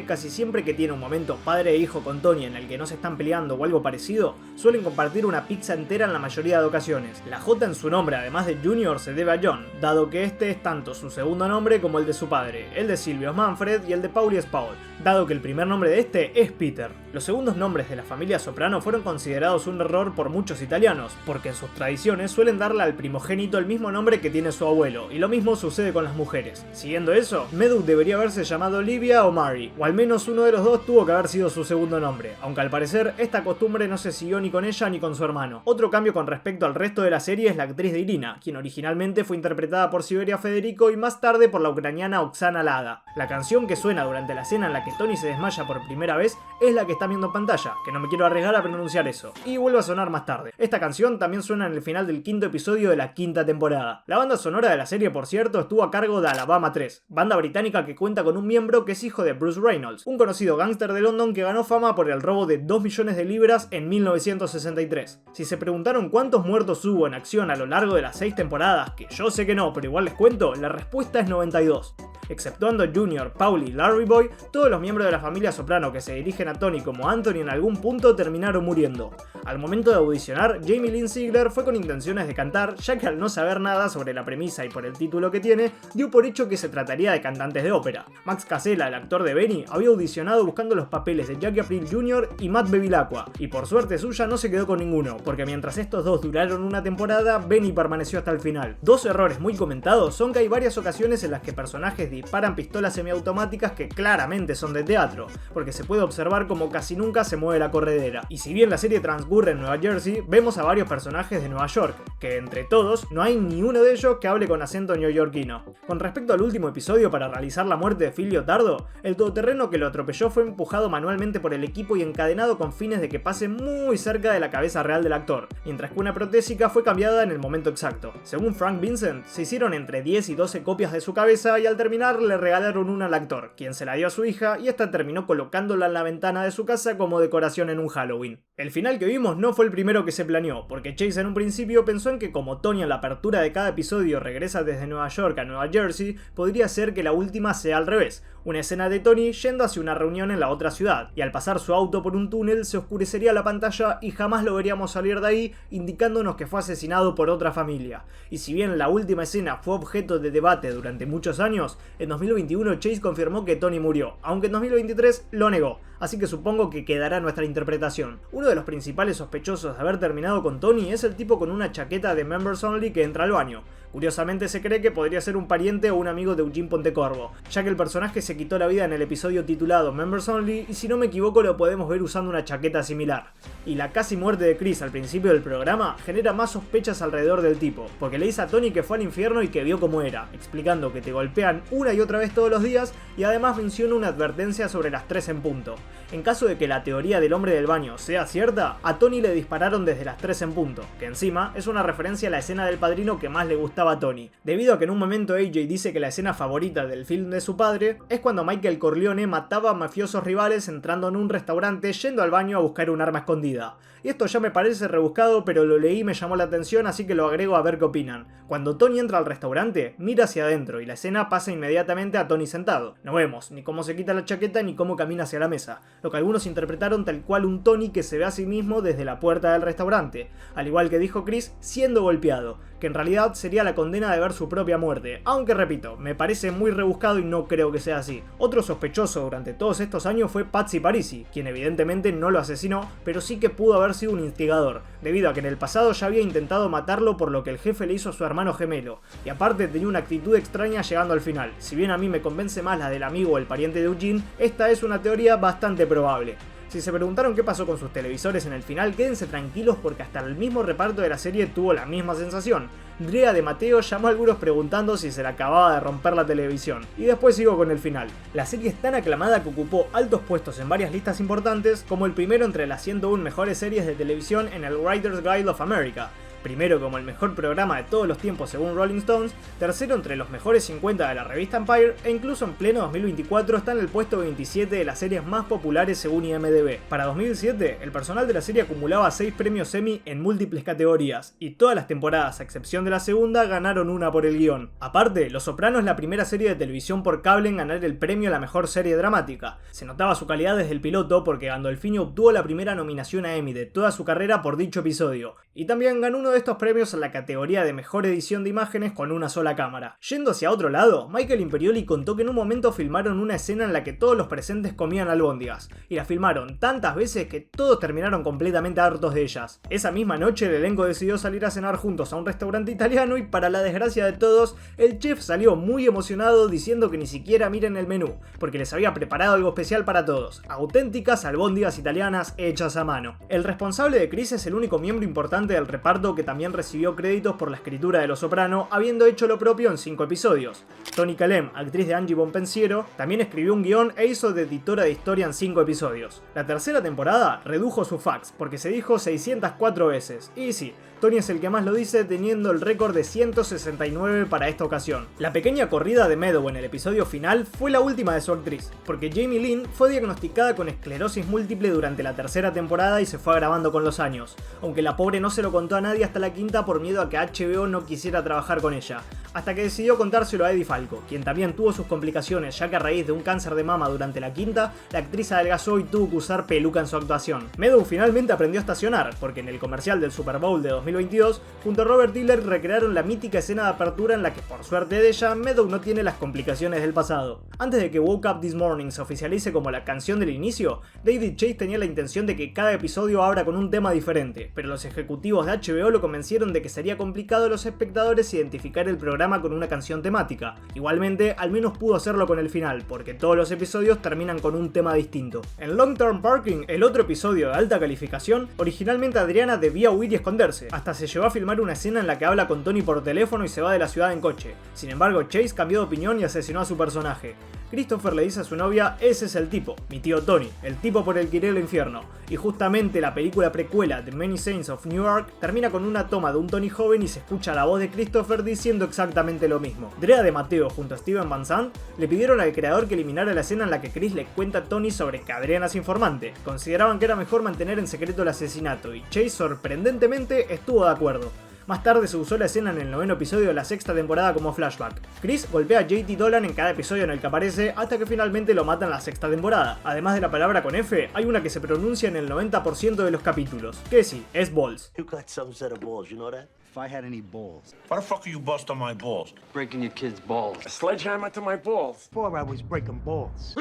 Casi siempre que tiene un momento padre e hijo con Tony en el que no se están peleando o algo parecido, suelen compartir una pizza entera en la mayoría de ocasiones. La J en su nombre, además de Junior, se debe a John, dado que este es tanto su segundo nombre como el de su padre, el de Silvio es Manfred y el de Pauli es Paul, dado que el primer nombre de este es Peter. Los segundos nombres de la familia Soprano fueron considerados un error por muchos italianos, porque en sus tradiciones suelen darle al primogénito el mismo nombre que tiene su abuelo, y lo mismo sucede con las mujeres. Siguiendo eso, Meduc debería haberse llamado Olivia o Mary, o al menos uno de los dos tuvo que haber sido su segundo nombre, aunque al parecer esta costumbre no se siguió ni con ella ni con su hermano. Otro cambio con respecto al resto de la serie es la actriz de Irina, quien originalmente fue interpretada por Siberia Federico y más tarde por la ucraniana Oksana Lada. La canción que suena durante la escena en la que Tony se desmaya por primera vez es la que está viendo en pantalla, que no me quiero arriesgar a pronunciar eso, y vuelve a sonar más tarde. Esta canción también suena en el final del 5º episodio de la 5ª temporada. La banda sonora de la serie, por cierto, estuvo a cargo de Alabama 3, banda británica que cuenta con un miembro que es hijo de Bruce Reynolds, un conocido gángster de London que ganó fama por el robo de 2 millones de libras en 1963. Si se preguntaron cuántos muertos hubo en acción a lo largo de las 6 temporadas, que yo sé que no, pero igual les cuento, la respuesta es 92. Exceptuando Junior, Paul y Larry Boy, todos los miembros de la familia Soprano que se dirigen a Tony como Anthony en algún punto terminaron muriendo. Al momento de audicionar, Jamie Lynn Sigler fue con intenciones de cantar, ya que al no saber nada sobre la premisa y por el título que tiene, dio por hecho que se trataría de cantantes de ópera. Max Casella, el actor de Benny, había audicionado buscando los papeles de Jackie Aprile Jr. y Matt Bevilacqua, y por suerte suya no se quedó con ninguno, porque mientras estos dos duraron una temporada, Benny permaneció hasta el final. Dos errores muy comentados son que hay varias ocasiones en las que personajes disparan pistolas semiautomáticas que claramente son de teatro, porque se puede observar como casi nunca se mueve la corredera. Y si bien la serie transcurre en Nueva Jersey, vemos a varios personajes de Nueva York, que entre todos no hay ni uno de ellos que hable con acento neoyorquino. Con respecto al último episodio para realizar la muerte de Phil Leotardo, el todoterreno que lo atropelló fue empujado manualmente por el equipo y encadenado con fines de que pase muy cerca de la cabeza real del actor, mientras que una protésica fue cambiada en el momento exacto. Según Frank Vincent, se hicieron entre 10 y 12 copias de su cabeza y al terminar le regalaron una al actor, quien se la dio a su hija y esta terminó colocándola en la ventana de su casa como decoración en un Halloween. El final que vimos no fue el primero que se planeó, porque Chase en un principio pensó en que como Tony en la apertura de cada episodio regresa desde Nueva York a Nueva Jersey, podría ser que la última sea al revés, una escena de Tony yendo hacia una reunión en la otra ciudad, y al pasar su auto por un túnel se oscurecería la pantalla y jamás lo veríamos salir de ahí, indicándonos que fue asesinado por otra familia. Y si bien la última escena fue objeto de debate durante muchos años, en 2021 Chase confirmó que Tony murió, aunque en 2023 lo negó, así que supongo que quedará nuestra interpretación. Uno de los principales sospechosos de haber terminado con Tony es el tipo con una chaqueta de Members Only que entra al baño. Curiosamente se cree que podría ser un pariente o un amigo de Eugene Pontecorvo, ya que el personaje se quitó la vida en el episodio titulado Members Only y si no me equivoco lo podemos ver usando una chaqueta similar. Y la casi muerte de Chris al principio del programa genera más sospechas alrededor del tipo, porque le dice a Tony que fue al infierno y que vio cómo era, explicando que te golpean una y otra vez todos los días y además menciona una advertencia sobre las 3 en punto. En caso de que la teoría del hombre del baño sea cierta, a Tony le dispararon desde las 3 en punto, que encima es una referencia a la escena del Padrino que más le gustaba a Tony, debido a que en un momento AJ dice que la escena favorita del film de su padre es cuando Michael Corleone mataba a mafiosos rivales entrando en un restaurante yendo al baño a buscar un arma escondida. Y esto ya me parece rebuscado, pero lo leí y me llamó la atención, así que lo agrego a ver qué opinan. Cuando Tony entra al restaurante, mira hacia adentro y la escena pasa inmediatamente a Tony sentado. No vemos ni cómo se quita la chaqueta ni cómo camina hacia la mesa, lo que algunos interpretaron tal cual un Tony que se ve a sí mismo desde la puerta del restaurante, al igual que dijo Chris, siendo golpeado, que en realidad sería la condena de ver su propia muerte, aunque repito, me parece muy rebuscado y no creo que sea así. Otro sospechoso durante todos estos años fue Patsy Parisi, quien evidentemente no lo asesinó, pero sí que pudo haber sido un instigador, debido a que en el pasado ya había intentado matarlo por lo que el jefe le hizo a su hermano gemelo, y aparte tenía una actitud extraña llegando al final. Si bien a mí me convence más la del amigo o el pariente de Eugene, esta es una teoría bastante probable. Si se preguntaron qué pasó con sus televisores en el final, quédense tranquilos porque hasta el mismo reparto de la serie tuvo la misma sensación. Drea de Matteo llamó a algunos preguntando si se le acababa de romper la televisión. Y después sigo con el final. La serie es tan aclamada que ocupó altos puestos en varias listas importantes, como el primero entre las 101 mejores series de televisión en el Writer's Guild of America. Primero como el mejor programa de todos los tiempos según Rolling Stones, tercero entre los mejores 50 de la revista Empire e incluso en pleno 2024 está en el puesto 27 de las series más populares según IMDb. Para 2007, el personal de la serie acumulaba 6 premios Emmy en múltiples categorías, y todas las temporadas, a excepción de la segunda, ganaron una por el guión. Aparte, Los Soprano es la primera serie de televisión por cable en ganar el premio a la mejor serie dramática. Se notaba su calidad desde el piloto porque Gandolfini obtuvo la primera nominación a Emmy de toda su carrera por dicho episodio, y también ganó uno de estos premios en la categoría de mejor edición de imágenes con una sola cámara. Yendo hacia otro lado, Michael Imperioli contó que en un momento filmaron una escena en la que todos los presentes comían albóndigas, y la filmaron tantas veces que todos terminaron completamente hartos de ellas. Esa misma noche el elenco decidió salir a cenar juntos a un restaurante italiano y para la desgracia de todos, el chef salió muy emocionado diciendo que ni siquiera miren el menú, porque les había preparado algo especial para todos, auténticas albóndigas italianas hechas a mano. El responsable de Chris es el único miembro importante del reparto que también recibió créditos por la escritura de Los Soprano, habiendo hecho lo propio en 5 episodios. Toni Kalem, actriz de Angie Bonpensiero, también escribió un guión e hizo de editora de historia en 5 episodios. La tercera temporada redujo su fax, porque se dijo 604 veces, y sí, Tony es el que más lo dice, teniendo el récord de 169 para esta ocasión. La pequeña corrida de Meadow en el episodio final fue la última de su actriz, porque Jamie Lynn fue diagnosticada con esclerosis múltiple durante la tercera temporada y se fue agravando con los años, aunque la pobre no se lo contó a nadie hasta la quinta por miedo a que HBO no quisiera trabajar con ella, hasta que decidió contárselo a Eddie Falco, quien también tuvo sus complicaciones ya que a raíz de un cáncer de mama durante la quinta, la actriz adelgazó y tuvo que usar peluca en su actuación. Meadow finalmente aprendió a estacionar, porque en el comercial del Super Bowl de 2022, junto a Robert Diller recrearon la mítica escena de apertura en la que, por suerte de ella, Meadow no tiene las complicaciones del pasado. Antes de que Woke Up This Morning se oficialice como la canción del inicio, David Chase tenía la intención de que cada episodio abra con un tema diferente, pero los ejecutivos de HBO lo convencieron de que sería complicado a los espectadores identificar el programa con una canción temática. Igualmente, al menos pudo hacerlo con el final, porque todos los episodios terminan con un tema distinto. En Long Term Parking, el otro episodio de alta calificación, originalmente Adriana debía huir y esconderse, hasta se llevó a filmar una escena en la que habla con Tony por teléfono y se va de la ciudad en coche. Sin embargo, Chase cambió de opinión y asesinó a su personaje. Christopher le dice a su novia: ese es el tipo, mi tío Tony, el tipo por el que iré al infierno. Y justamente la película precuela The Many Saints of Newark termina con una toma de un Tony joven y se escucha la voz de Christopher diciendo exactamente lo mismo. Drea de Matteo junto a Steven Van Zandt le pidieron al creador que eliminara la escena en la que Chris le cuenta a Tony sobre que Adriana es informante. Consideraban que era mejor mantener en secreto el asesinato y Chase sorprendentemente estuvo de acuerdo. Más tarde se usó la escena en el 9º episodio de la 6ª temporada como flashback. Chris golpea a JT Dolan en cada episodio en el que aparece hasta que finalmente lo mata en la 6ª temporada. Además de la palabra con F, hay una que se pronuncia en el 90% de los capítulos, que sí, es balls. You got some set of balls, you know that? If I had any balls. Why the fuck are you busting my balls? Breaking your kid's balls. A sledgehammer to my balls. Before I was breaking balls.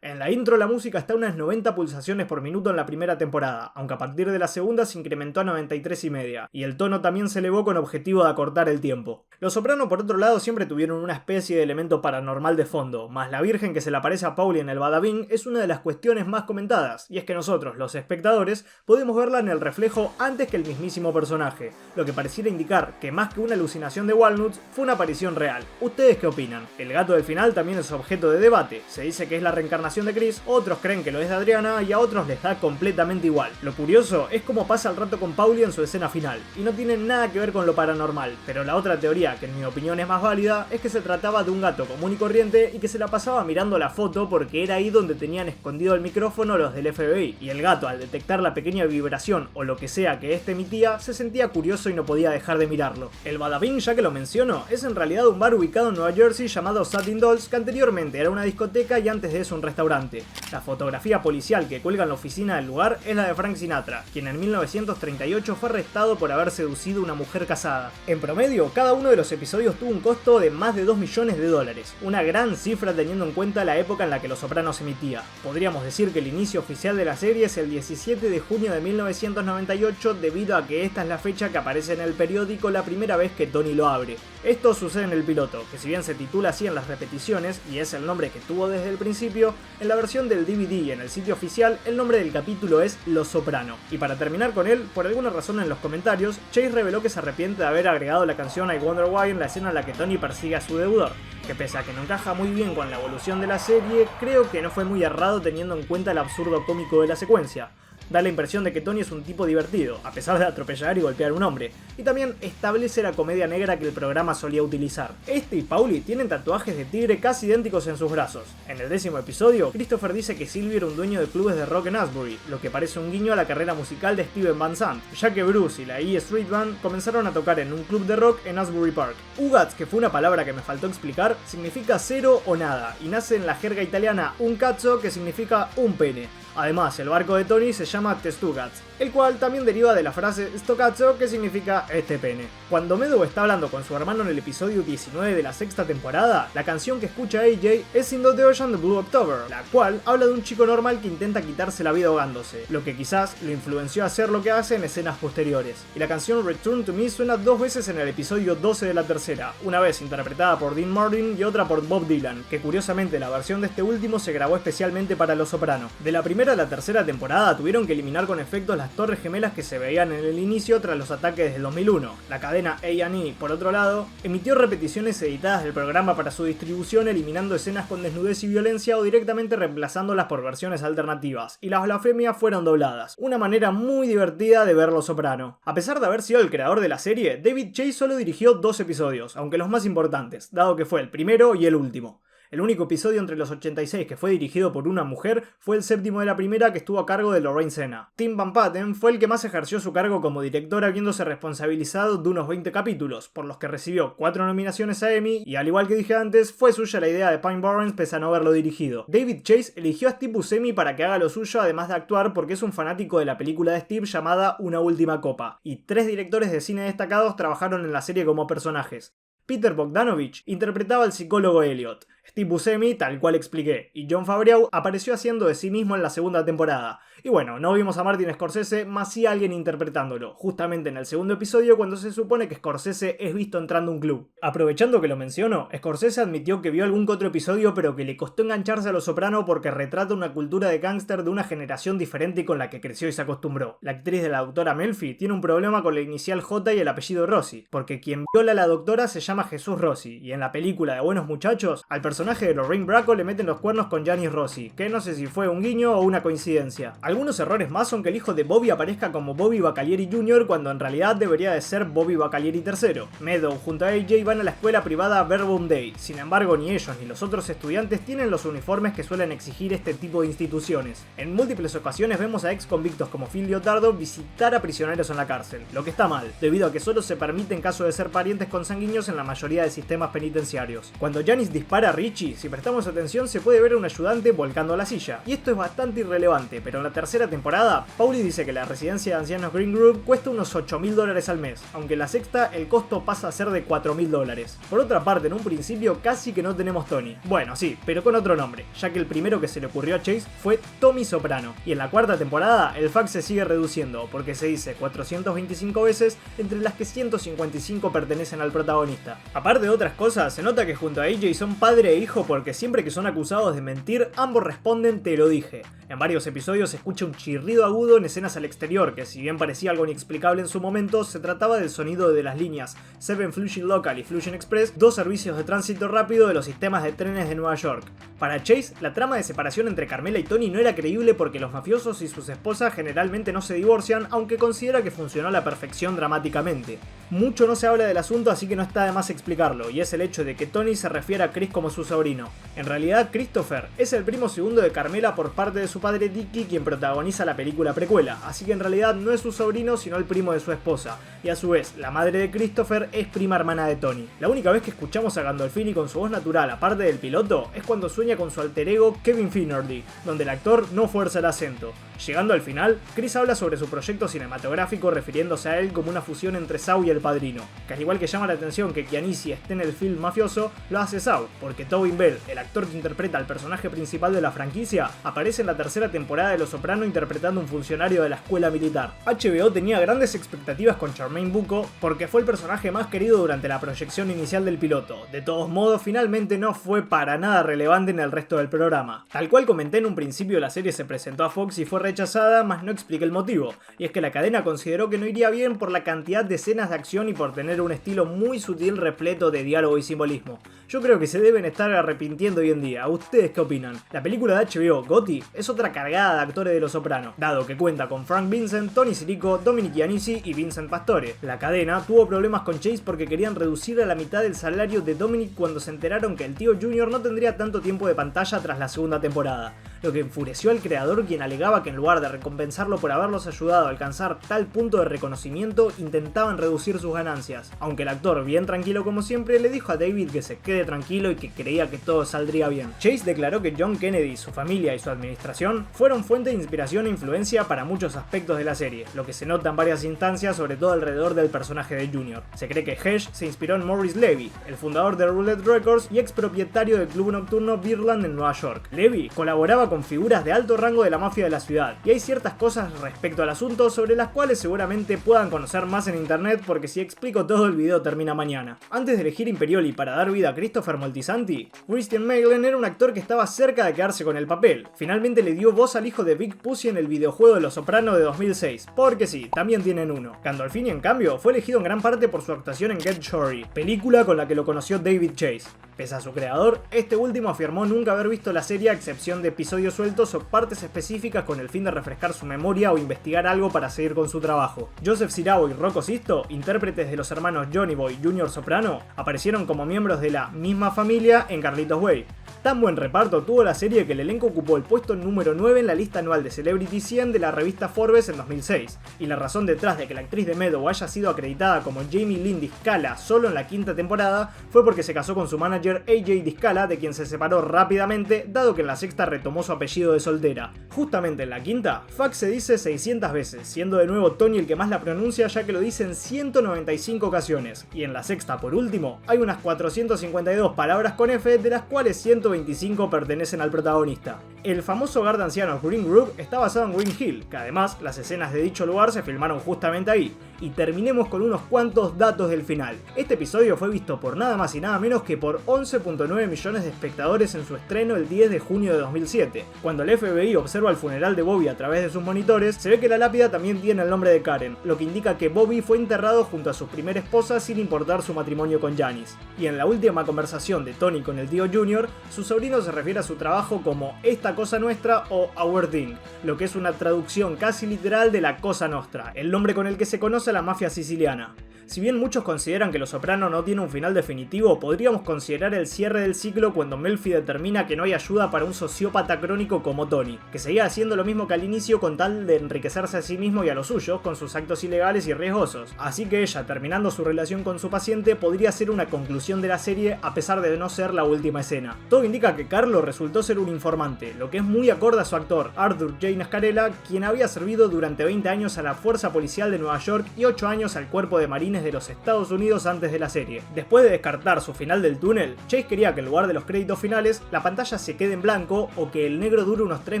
En la intro la música está a unas 90 pulsaciones por minuto en la primera temporada, aunque a partir de la segunda se incrementó a 93,5, y el tono también se elevó con objetivo de acortar el tiempo. Los Soprano por otro lado siempre tuvieron una especie de elemento paranormal de fondo, más la virgen que se le aparece a Paulie en el Badabing es una de las cuestiones más comentadas, y es que nosotros, los espectadores, podemos verla en el reflejo antes que el mismísimo personaje, lo que pareciera indicar que más que una alucinación de Walnuts, fue una aparición real. ¿Ustedes qué opinan? El gato del final también es objeto de debate, se dice que es la reencarnación de Chris, otros creen que lo es de Adriana y a otros les da completamente igual. Lo curioso es cómo pasa el rato con Paulie en su escena final, y no tiene nada que ver con lo paranormal, pero la otra teoría, que en mi opinión es más válida, es que se trataba de un gato común y corriente y que se la pasaba mirando la foto porque era ahí donde tenían escondido el micrófono los del FBI, y el gato al detectar la pequeña vibración o lo que sea que este emitía, se sentía curioso y no podía dejar de mirarlo. El Badabing, ya que lo menciono, es en realidad un bar ubicado en Nueva Jersey llamado Satin Dolls, que anteriormente era una discoteca y antes de eso un restaurante. La fotografía policial que cuelga en la oficina del lugar es la de Frank Sinatra, quien en 1938 fue arrestado por haber seducido a una mujer casada. En promedio, cada uno de los episodios tuvo un costo de más de $2 millones, una gran cifra teniendo en cuenta la época en la que Los Sopranos se emitía. Podríamos decir que el inicio oficial de la serie es el 17 de junio de 1998 debido a a que esta es la fecha que aparece en el periódico la primera vez que Tony lo abre. Esto sucede en el piloto, que si bien se titula así en las repeticiones, y es el nombre que tuvo desde el principio, en la versión del DVD y en el sitio oficial, el nombre del capítulo es Los Soprano. Y para terminar con él, por alguna razón en los comentarios, Chase reveló que se arrepiente de haber agregado la canción I Wonder Why en la escena en la que Tony persigue a su deudor, que pese a que no encaja muy bien con la evolución de la serie, creo que no fue muy errado teniendo en cuenta el absurdo cómico de la secuencia. Da la impresión de que Tony es un tipo divertido, a pesar de atropellar y golpear a un hombre, y también establece la comedia negra que el programa solía utilizar. Este y Paulie tienen tatuajes de tigre casi idénticos en sus brazos. En el 10º episodio, Christopher dice que Sylvie era un dueño de clubes de rock en Asbury, lo que parece un guiño a la carrera musical de Steven Van Sant, ya que Bruce y la E Street Band comenzaron a tocar en un club de rock en Asbury Park. Ugats, que fue una palabra que me faltó explicar, significa cero o nada, y nace en la jerga italiana un cazzo, que significa un pene. Además, el barco de Tony se llama Testugats, el cual también deriva de la frase sto cazzo, que significa este pene. Cuando Meadow está hablando con su hermano en el episodio 19 de la 6ª temporada, la canción que escucha AJ es In the Ocean de Blue October, la cual habla de un chico normal que intenta quitarse la vida ahogándose, lo que quizás lo influenció a hacer lo que hace en escenas posteriores. Y la canción Return to Me suena 2 veces en el episodio 12 de la tercera, una vez interpretada por Dean Martin y otra por Bob Dylan, que curiosamente la versión de este último se grabó especialmente para Los Soprano. De la primera a la tercera temporada tuvieron que eliminar con efectos las torres gemelas que se veían en el inicio tras los ataques del 2001. La cadena A&E, por otro lado, emitió repeticiones editadas del programa para su distribución, eliminando escenas con desnudez y violencia o directamente reemplazándolas por versiones alternativas, y las blasfemias fueron dobladas. Una manera muy divertida de ver Los Soprano. A pesar de haber sido el creador de la serie, David Chase solo dirigió 2 episodios, aunque los más importantes, dado que fue el primero y el último. El único episodio entre los 86 que fue dirigido por una mujer fue el 7º de la primera, que estuvo a cargo de Lorraine Sena. Tim Van Patten fue el que más ejerció su cargo como director, habiéndose responsabilizado de unos 20 capítulos, por los que recibió 4 nominaciones a Emmy, y al igual que dije antes, fue suya la idea de Pine Barrens pese a no haberlo dirigido. David Chase eligió a Steve Buscemi para que haga lo suyo, además de actuar, porque es un fanático de la película de Steve llamada Una Última Copa, y 3 directores de cine destacados trabajaron en la serie como personajes. Peter Bogdanovich interpretaba al psicólogo Elliot, Steve Buscemi, tal cual expliqué, y Jon Favreau apareció haciendo de sí mismo en la 2ª temporada. Y bueno, no vimos a Martin Scorsese, más sí a alguien interpretándolo, justamente en el 2º episodio, cuando se supone que Scorsese es visto entrando a un club. Aprovechando que lo menciono, Scorsese admitió que vio algún que otro episodio, pero que le costó engancharse a Los Soprano porque retrata una cultura de gángster de una generación diferente con la que creció y se acostumbró. La actriz de la doctora Melfi tiene un problema con la inicial J y el apellido Rossi, porque quien viola a la doctora se llama Jesús Rossi, y en la película de Buenos Muchachos, al personaje de Lorraine Bracco le meten los cuernos con Janice Rossi, que no sé si fue un guiño o una coincidencia. Algunos errores más son que el hijo de Bobby aparezca como Bobby Bacalieri Jr. cuando en realidad debería de ser Bobby Bacalieri III. Meadow junto a AJ van a la escuela privada Verbum Day, sin embargo ni ellos ni los otros estudiantes tienen los uniformes que suelen exigir este tipo de instituciones. En múltiples ocasiones vemos a ex convictos como Phil Leotardo visitar a prisioneros en la cárcel, lo que está mal, debido a que solo se permite en caso de ser parientes consanguíneos en la mayoría de sistemas penitenciarios. Cuando Janice dispara a Richie, si prestamos atención se puede ver a un ayudante volcando la silla, y esto es bastante irrelevante, pero en la tercera temporada, Paulie dice que la residencia de ancianos Green Group cuesta unos $8.000 al mes, aunque en la sexta el costo pasa a ser de $4.000. Por otra parte, en un principio casi que no tenemos Tony. Bueno, sí, pero con otro nombre, ya que el primero que se le ocurrió a Chase fue Tommy Soprano, y en la 4ª temporada el fax se sigue reduciendo, porque se dice 425 veces, entre las que 155 pertenecen al protagonista. Aparte de otras cosas, se nota que junto a AJ son padre e hijo porque siempre que son acusados de mentir, ambos responden "te lo dije". En varios episodios se escucha un chirrido agudo en escenas al exterior, que si bien parecía algo inexplicable en su momento, se trataba del sonido de las líneas 7 Flushing Local y Flushing Express, 2 servicios de tránsito rápido de los sistemas de trenes de Nueva York. Para Chase, la trama de separación entre Carmela y Tony no era creíble porque los mafiosos y sus esposas generalmente no se divorcian, aunque considera que funcionó a la perfección dramáticamente. Mucho no se habla del asunto, así que no está de más explicarlo, y es el hecho de que Tony se refiere a Chris como su sobrino. En realidad, Christopher es el primo segundo de Carmela por parte de su padre Dickie, quien protagoniza la película precuela, así que en realidad no es su sobrino sino el primo de su esposa, y a su vez la madre de Christopher es prima hermana de Tony. La única vez que escuchamos a Gandolfini con su voz natural aparte del piloto es cuando sueña con su alter ego Kevin Finnerty, donde el actor no fuerza el acento, Llegando al final, Chris habla sobre su proyecto cinematográfico refiriéndose a él como una fusión entre Saw y El Padrino, que al igual que llama la atención que Chianesi esté en el film mafioso, lo hace Saw, porque Tobin Bell, el actor que interpreta al personaje principal de la franquicia, aparece en la tercera temporada de Los Soprano interpretando un funcionario de la escuela militar. HBO tenía grandes expectativas con Charmaine Bucco porque fue el personaje más querido durante la proyección inicial del piloto. De todos modos, finalmente no fue para nada relevante en el resto del programa. Tal cual comenté en un principio, la serie se presentó a Fox y fue rechazada, mas no expliqué el motivo, y es que la cadena consideró que no iría bien por la cantidad de escenas de acción y por tener un estilo muy sutil repleto de diálogo y simbolismo. Yo creo que se deben estar arrepintiendo hoy en día. ¿Ustedes qué opinan? La película de HBO, Gotti, es otra cargada de actores de Los Soprano, dado que cuenta con Frank Vincent, Tony Sirico, Dominic Chianesi y Vincent Pastore. La cadena tuvo problemas con Chase porque querían reducir a la mitad el salario de Dominic cuando se enteraron que el tío Junior no tendría tanto tiempo de pantalla tras la segunda temporada, lo que enfureció al creador, quien alegaba que en lugar de recompensarlo por haberlos ayudado a alcanzar tal punto de reconocimiento, intentaban reducir sus ganancias. Aunque el actor, bien tranquilo como siempre, le dijo a David que se quede tranquilo y que creía que todo saldría bien. Chase declaró que John Kennedy, su familia y su administración fueron fuente de inspiración e influencia para muchos aspectos de la serie, lo que se nota en varias instancias, sobre todo alrededor del personaje de Junior. Se cree que Hesh se inspiró en Morris Levy, el fundador de Roulette Records y ex propietario del club nocturno Birdland en Nueva York. Levy colaboraba con figuras de alto rango de la mafia de la ciudad, y hay ciertas cosas respecto al asunto sobre las cuales seguramente puedan conocer más en internet, porque si explico todo el video termina mañana. Antes de elegir Imperioli para dar vida a Christopher Moltisanti, Christian Meilen era un actor que estaba cerca de quedarse con el papel. Finalmente le dio voz al hijo de Big Pussy en el videojuego de Los Soprano de 2006, porque sí, también tienen uno. Gandolfini, en cambio, fue elegido en gran parte por su actuación en Get Shorty, película con la que lo conoció David Chase. Pese a su creador, este último afirmó nunca haber visto la serie a excepción de episodios sueltos o partes específicas con el fin de refrescar su memoria o investigar algo para seguir con su trabajo. Joseph Sirao y Rocco Sisto, intérpretes de los hermanos Johnny Boy Jr. Soprano, aparecieron como miembros de la misma familia en Carlitos Way. Tan buen reparto tuvo la serie que el elenco ocupó el puesto número 9 en la lista anual de Celebrity 100 de la revista Forbes en 2006, y la razón detrás de que la actriz de Meadow haya sido acreditada como Jamie Lynn Discala solo en la quinta temporada fue porque se casó con su manager AJ Discala, de quien se separó rápidamente, dado que en la sexta retomó su apellido de soltera. Justamente en la quinta, fuck se dice 600 veces, siendo de nuevo Tony el que más la pronuncia, ya que lo dice en 195 ocasiones, y en la sexta, por último, hay unas 452 palabras con F, de las cuales 125 pertenecen al protagonista. El famoso hogar de ancianos Green Grove está basado en Green Hill, que además las escenas de dicho lugar se filmaron justamente ahí. Y terminemos con unos cuantos datos del final. Este episodio fue visto por nada más y nada menos que por 11.9 millones de espectadores en su estreno el 10 de junio de 2007. Cuando el FBI observa el funeral de Bobby a través de sus monitores, se ve que la lápida también tiene el nombre de Karen, lo que indica que Bobby fue enterrado junto a su primera esposa sin importar su matrimonio con Janice. Y en la última conversación de Tony con el tío Junior, su sobrino se refiere a su trabajo como esta cosa nuestra o Our Thing, lo que es una traducción casi literal de la Cosa Nostra, el nombre con el que se conoce a la mafia siciliana. Si bien muchos consideran que Los Soprano no tiene un final definitivo, podríamos considerar el cierre del ciclo cuando Melfi determina que no hay ayuda para un sociópata crónico como Tony, que seguía haciendo lo mismo que al inicio con tal de enriquecerse a sí mismo y a los suyos con sus actos ilegales y riesgosos. Así que ella, terminando su relación con su paciente, podría ser una conclusión de la serie a pesar de no ser la última escena. Todo indica que Carlo resultó ser un informante, lo que es muy acorde a su actor, Arthur J. Nascarella, quien había servido durante 20 años a la Fuerza Policial de Nueva York y 8 años al Cuerpo de Marines de los Estados Unidos antes de la serie. Después de descartar su final del túnel, Chase quería que en lugar de los créditos finales, la pantalla se quede en blanco o que el negro dure unos 3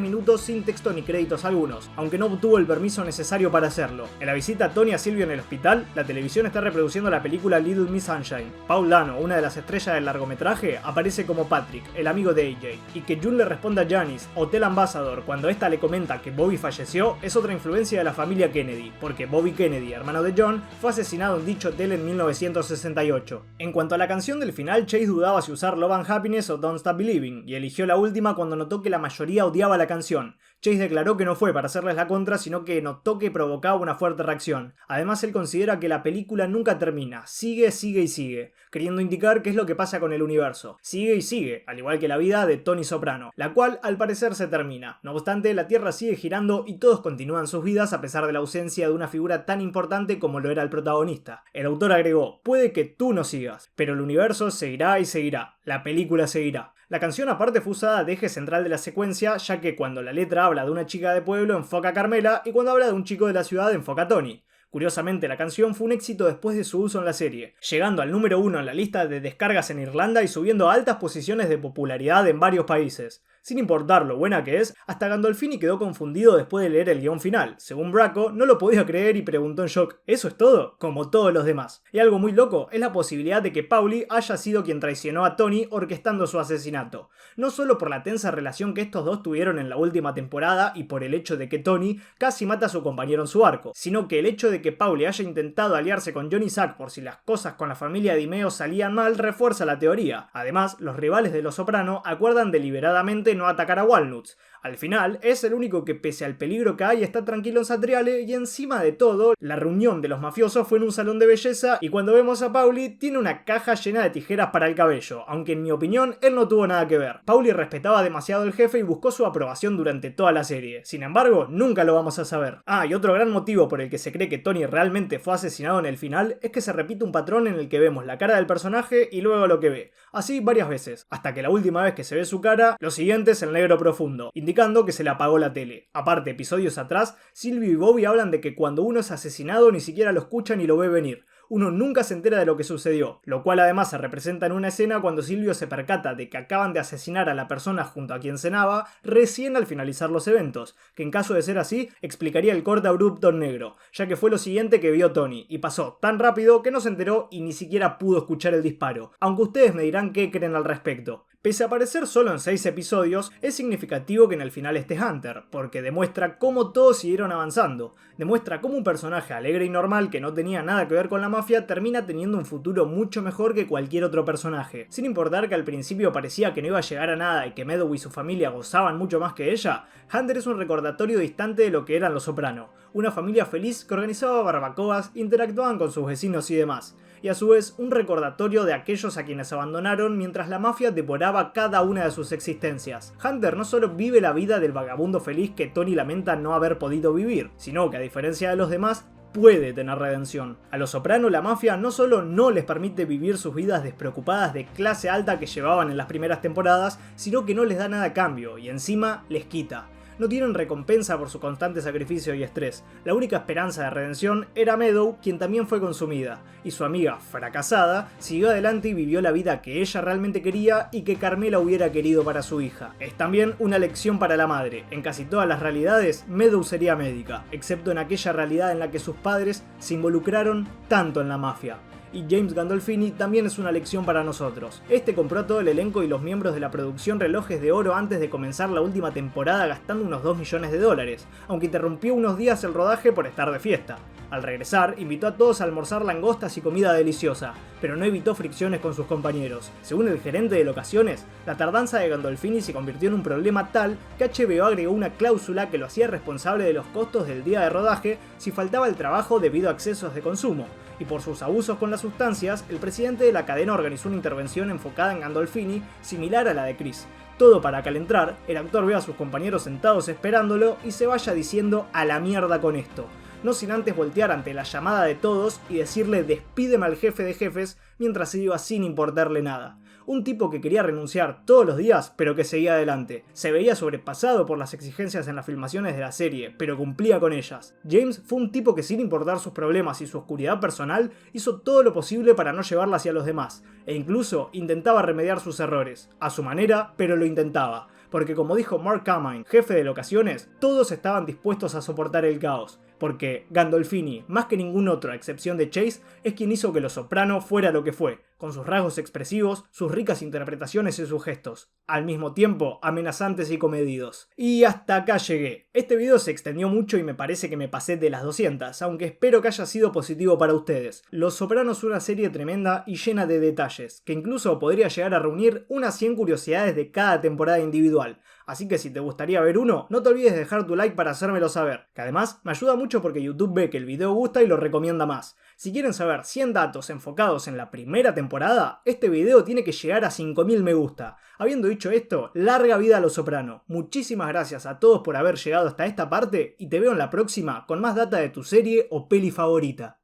minutos sin texto ni créditos algunos, aunque no obtuvo el permiso necesario para hacerlo. En la visita a Tony a Silvio en el hospital, la televisión está reproduciendo la película Little Miss Sunshine. Paul Dano, una de las estrellas del largometraje, aparece como Patrick, el amigo de AJ, y que June le responda a Janice, Hotel Ambassador, cuando esta le comenta que Bobby falleció, es otra influencia de la familia Kennedy, porque Bobby Kennedy, hermano de John, fue asesinado en dicho hotel en 1968. En cuanto a la canción del final, Chase dudaba si usar Love and Happiness o Don't Stop Believing, y eligió la última cuando notó que la mayoría odiaba la canción. Chase declaró que no fue para hacerles la contra, sino que notó que provocaba una fuerte reacción. Además, él considera que la película nunca termina, sigue, sigue y sigue, queriendo indicar qué es lo que pasa con el universo. Sigue y sigue, al igual que la vida de Tony Soprano, la cual al parecer se termina. No obstante, la Tierra sigue girando y todos continúan sus vidas a pesar de la ausencia de una figura tan importante como lo era el protagonista. El autor agregó, puede que tú no sigas, pero el universo seguirá y seguirá. la película seguirá. La canción aparte fue usada de eje central de la secuencia, ya que cuando la letra habla de una chica de pueblo enfoca a Carmela y cuando habla de un chico de la ciudad enfoca a Tony. Curiosamente, la canción fue un éxito después de su uso en la serie, llegando al número 1 en la lista de descargas en Irlanda y subiendo a altas posiciones de popularidad en varios países. Sin importar lo buena que es, hasta Gandolfini quedó confundido después de leer el guión final. Según Bracco, no lo podía creer y preguntó en shock: ¿eso es todo? Como todos los demás. Y algo muy loco es la posibilidad de que Paulie haya sido quien traicionó a Tony orquestando su asesinato. No solo por la tensa relación que estos dos tuvieron en la última temporada y por el hecho de que Tony casi mata a su compañero en su arco, sino que el hecho de que Paulie haya intentado aliarse con Jon y Zack por si las cosas con la familia Dimeo salían mal refuerza la teoría. Además, los rivales de Los Soprano acuerdan deliberadamente no atacar a Walnuts. Al final, es el único que pese al peligro que hay está tranquilo en Satriale y encima de todo, la reunión de los mafiosos fue en un salón de belleza y cuando vemos a Paulie tiene una caja llena de tijeras para el cabello, aunque en mi opinión él no tuvo nada que ver. Paulie respetaba demasiado al jefe y buscó su aprobación durante toda la serie. Sin embargo, nunca lo vamos a saber. Y otro gran motivo por el que se cree que Tony realmente fue asesinado en el final es que se repite un patrón en el que vemos la cara del personaje y luego lo que ve. Así varias veces, hasta que la última vez que se ve su cara, lo siguiente es el negro profundo, indicando que se le apagó la tele. Aparte, episodios atrás, Silvio y Bobby hablan de que cuando uno es asesinado ni siquiera lo escucha ni lo ve venir. Uno nunca se entera de lo que sucedió, lo cual además se representa en una escena cuando Silvio se percata de que acaban de asesinar a la persona junto a quien cenaba recién al finalizar los eventos, que en caso de ser así, explicaría el corte abrupto en negro, ya que fue lo siguiente que vio Tony, y pasó tan rápido que no se enteró y ni siquiera pudo escuchar el disparo, aunque ustedes me dirán qué creen al respecto. Pese a aparecer solo en 6 episodios, es significativo que en el final esté Hunter, porque demuestra cómo todos siguieron avanzando, demuestra cómo un personaje alegre y normal que no tenía nada que ver con la mafia termina teniendo un futuro mucho mejor que cualquier otro personaje. Sin importar que al principio parecía que no iba a llegar a nada y que Meadow y su familia gozaban mucho más que ella, Hunter es un recordatorio distante de lo que eran los Soprano, una familia feliz que organizaba barbacoas, interactuaban con sus vecinos y demás. Y a su vez un recordatorio de aquellos a quienes abandonaron mientras la mafia devoraba cada una de sus existencias. Hunter no solo vive la vida del vagabundo feliz que Tony lamenta no haber podido vivir, sino que a diferencia de los demás, puede tener redención. A los Soprano la mafia no solo no les permite vivir sus vidas despreocupadas de clase alta que llevaban en las primeras temporadas, sino que no les da nada a cambio y encima les quita. No tienen recompensa por su constante sacrificio y estrés. La única esperanza de redención era Meadow, quien también fue consumida, y su amiga, fracasada, siguió adelante y vivió la vida que ella realmente quería y que Carmela hubiera querido para su hija. Es también una lección para la madre. En casi todas las realidades, Meadow sería médica, excepto en aquella realidad en la que sus padres se involucraron tanto en la mafia. Y James Gandolfini también es una lección para nosotros. Este compró a todo el elenco y los miembros de la producción relojes de oro antes de comenzar la última temporada gastando unos $2 millones, aunque interrumpió unos días el rodaje por estar de fiesta. Al regresar, invitó a todos a almorzar langostas y comida deliciosa, pero no evitó fricciones con sus compañeros. Según el gerente de locaciones, la tardanza de Gandolfini se convirtió en un problema tal que HBO agregó una cláusula que lo hacía responsable de los costos del día de rodaje si faltaba el trabajo debido a excesos de consumo. Y por sus abusos con las sustancias, el presidente de la cadena organizó una intervención enfocada en Gandolfini, similar a la de Chris. Todo para que al entrar, el actor vea a sus compañeros sentados esperándolo y se vaya diciendo a la mierda con esto. No sin antes voltear ante la llamada de todos y decirle despídeme al jefe de jefes mientras se iba sin importarle nada. Un tipo que quería renunciar todos los días, pero que seguía adelante. Se veía sobrepasado por las exigencias en las filmaciones de la serie, pero cumplía con ellas. James fue un tipo que sin importar sus problemas y su oscuridad personal, hizo todo lo posible para no llevarla hacia los demás, e incluso intentaba remediar sus errores. A su manera, pero lo intentaba. Porque como dijo Mark Carmine, jefe de locaciones, todos estaban dispuestos a soportar el caos. Porque Gandolfini, más que ningún otro a excepción de Chase, es quien hizo que Los Soprano fuera lo que fue, con sus rasgos expresivos, sus ricas interpretaciones y sus gestos, al mismo tiempo amenazantes y comedidos. Y hasta acá llegué. Este video se extendió mucho y me parece que me pasé de las 200, aunque espero que haya sido positivo para ustedes. Los Soprano es una serie tremenda y llena de detalles, que incluso podría llegar a reunir unas 100 curiosidades de cada temporada individual. Así que si te gustaría ver uno, no te olvides de dejar tu like para hacérmelo saber, que además me ayuda mucho porque YouTube ve que el video gusta y lo recomienda más. Si quieren saber 100 datos enfocados en la primera temporada, este video tiene que llegar a 5000 me gusta. Habiendo dicho esto, larga vida a Los Soprano. Muchísimas gracias a todos por haber llegado hasta esta parte y te veo en la próxima con más data de tu serie o peli favorita.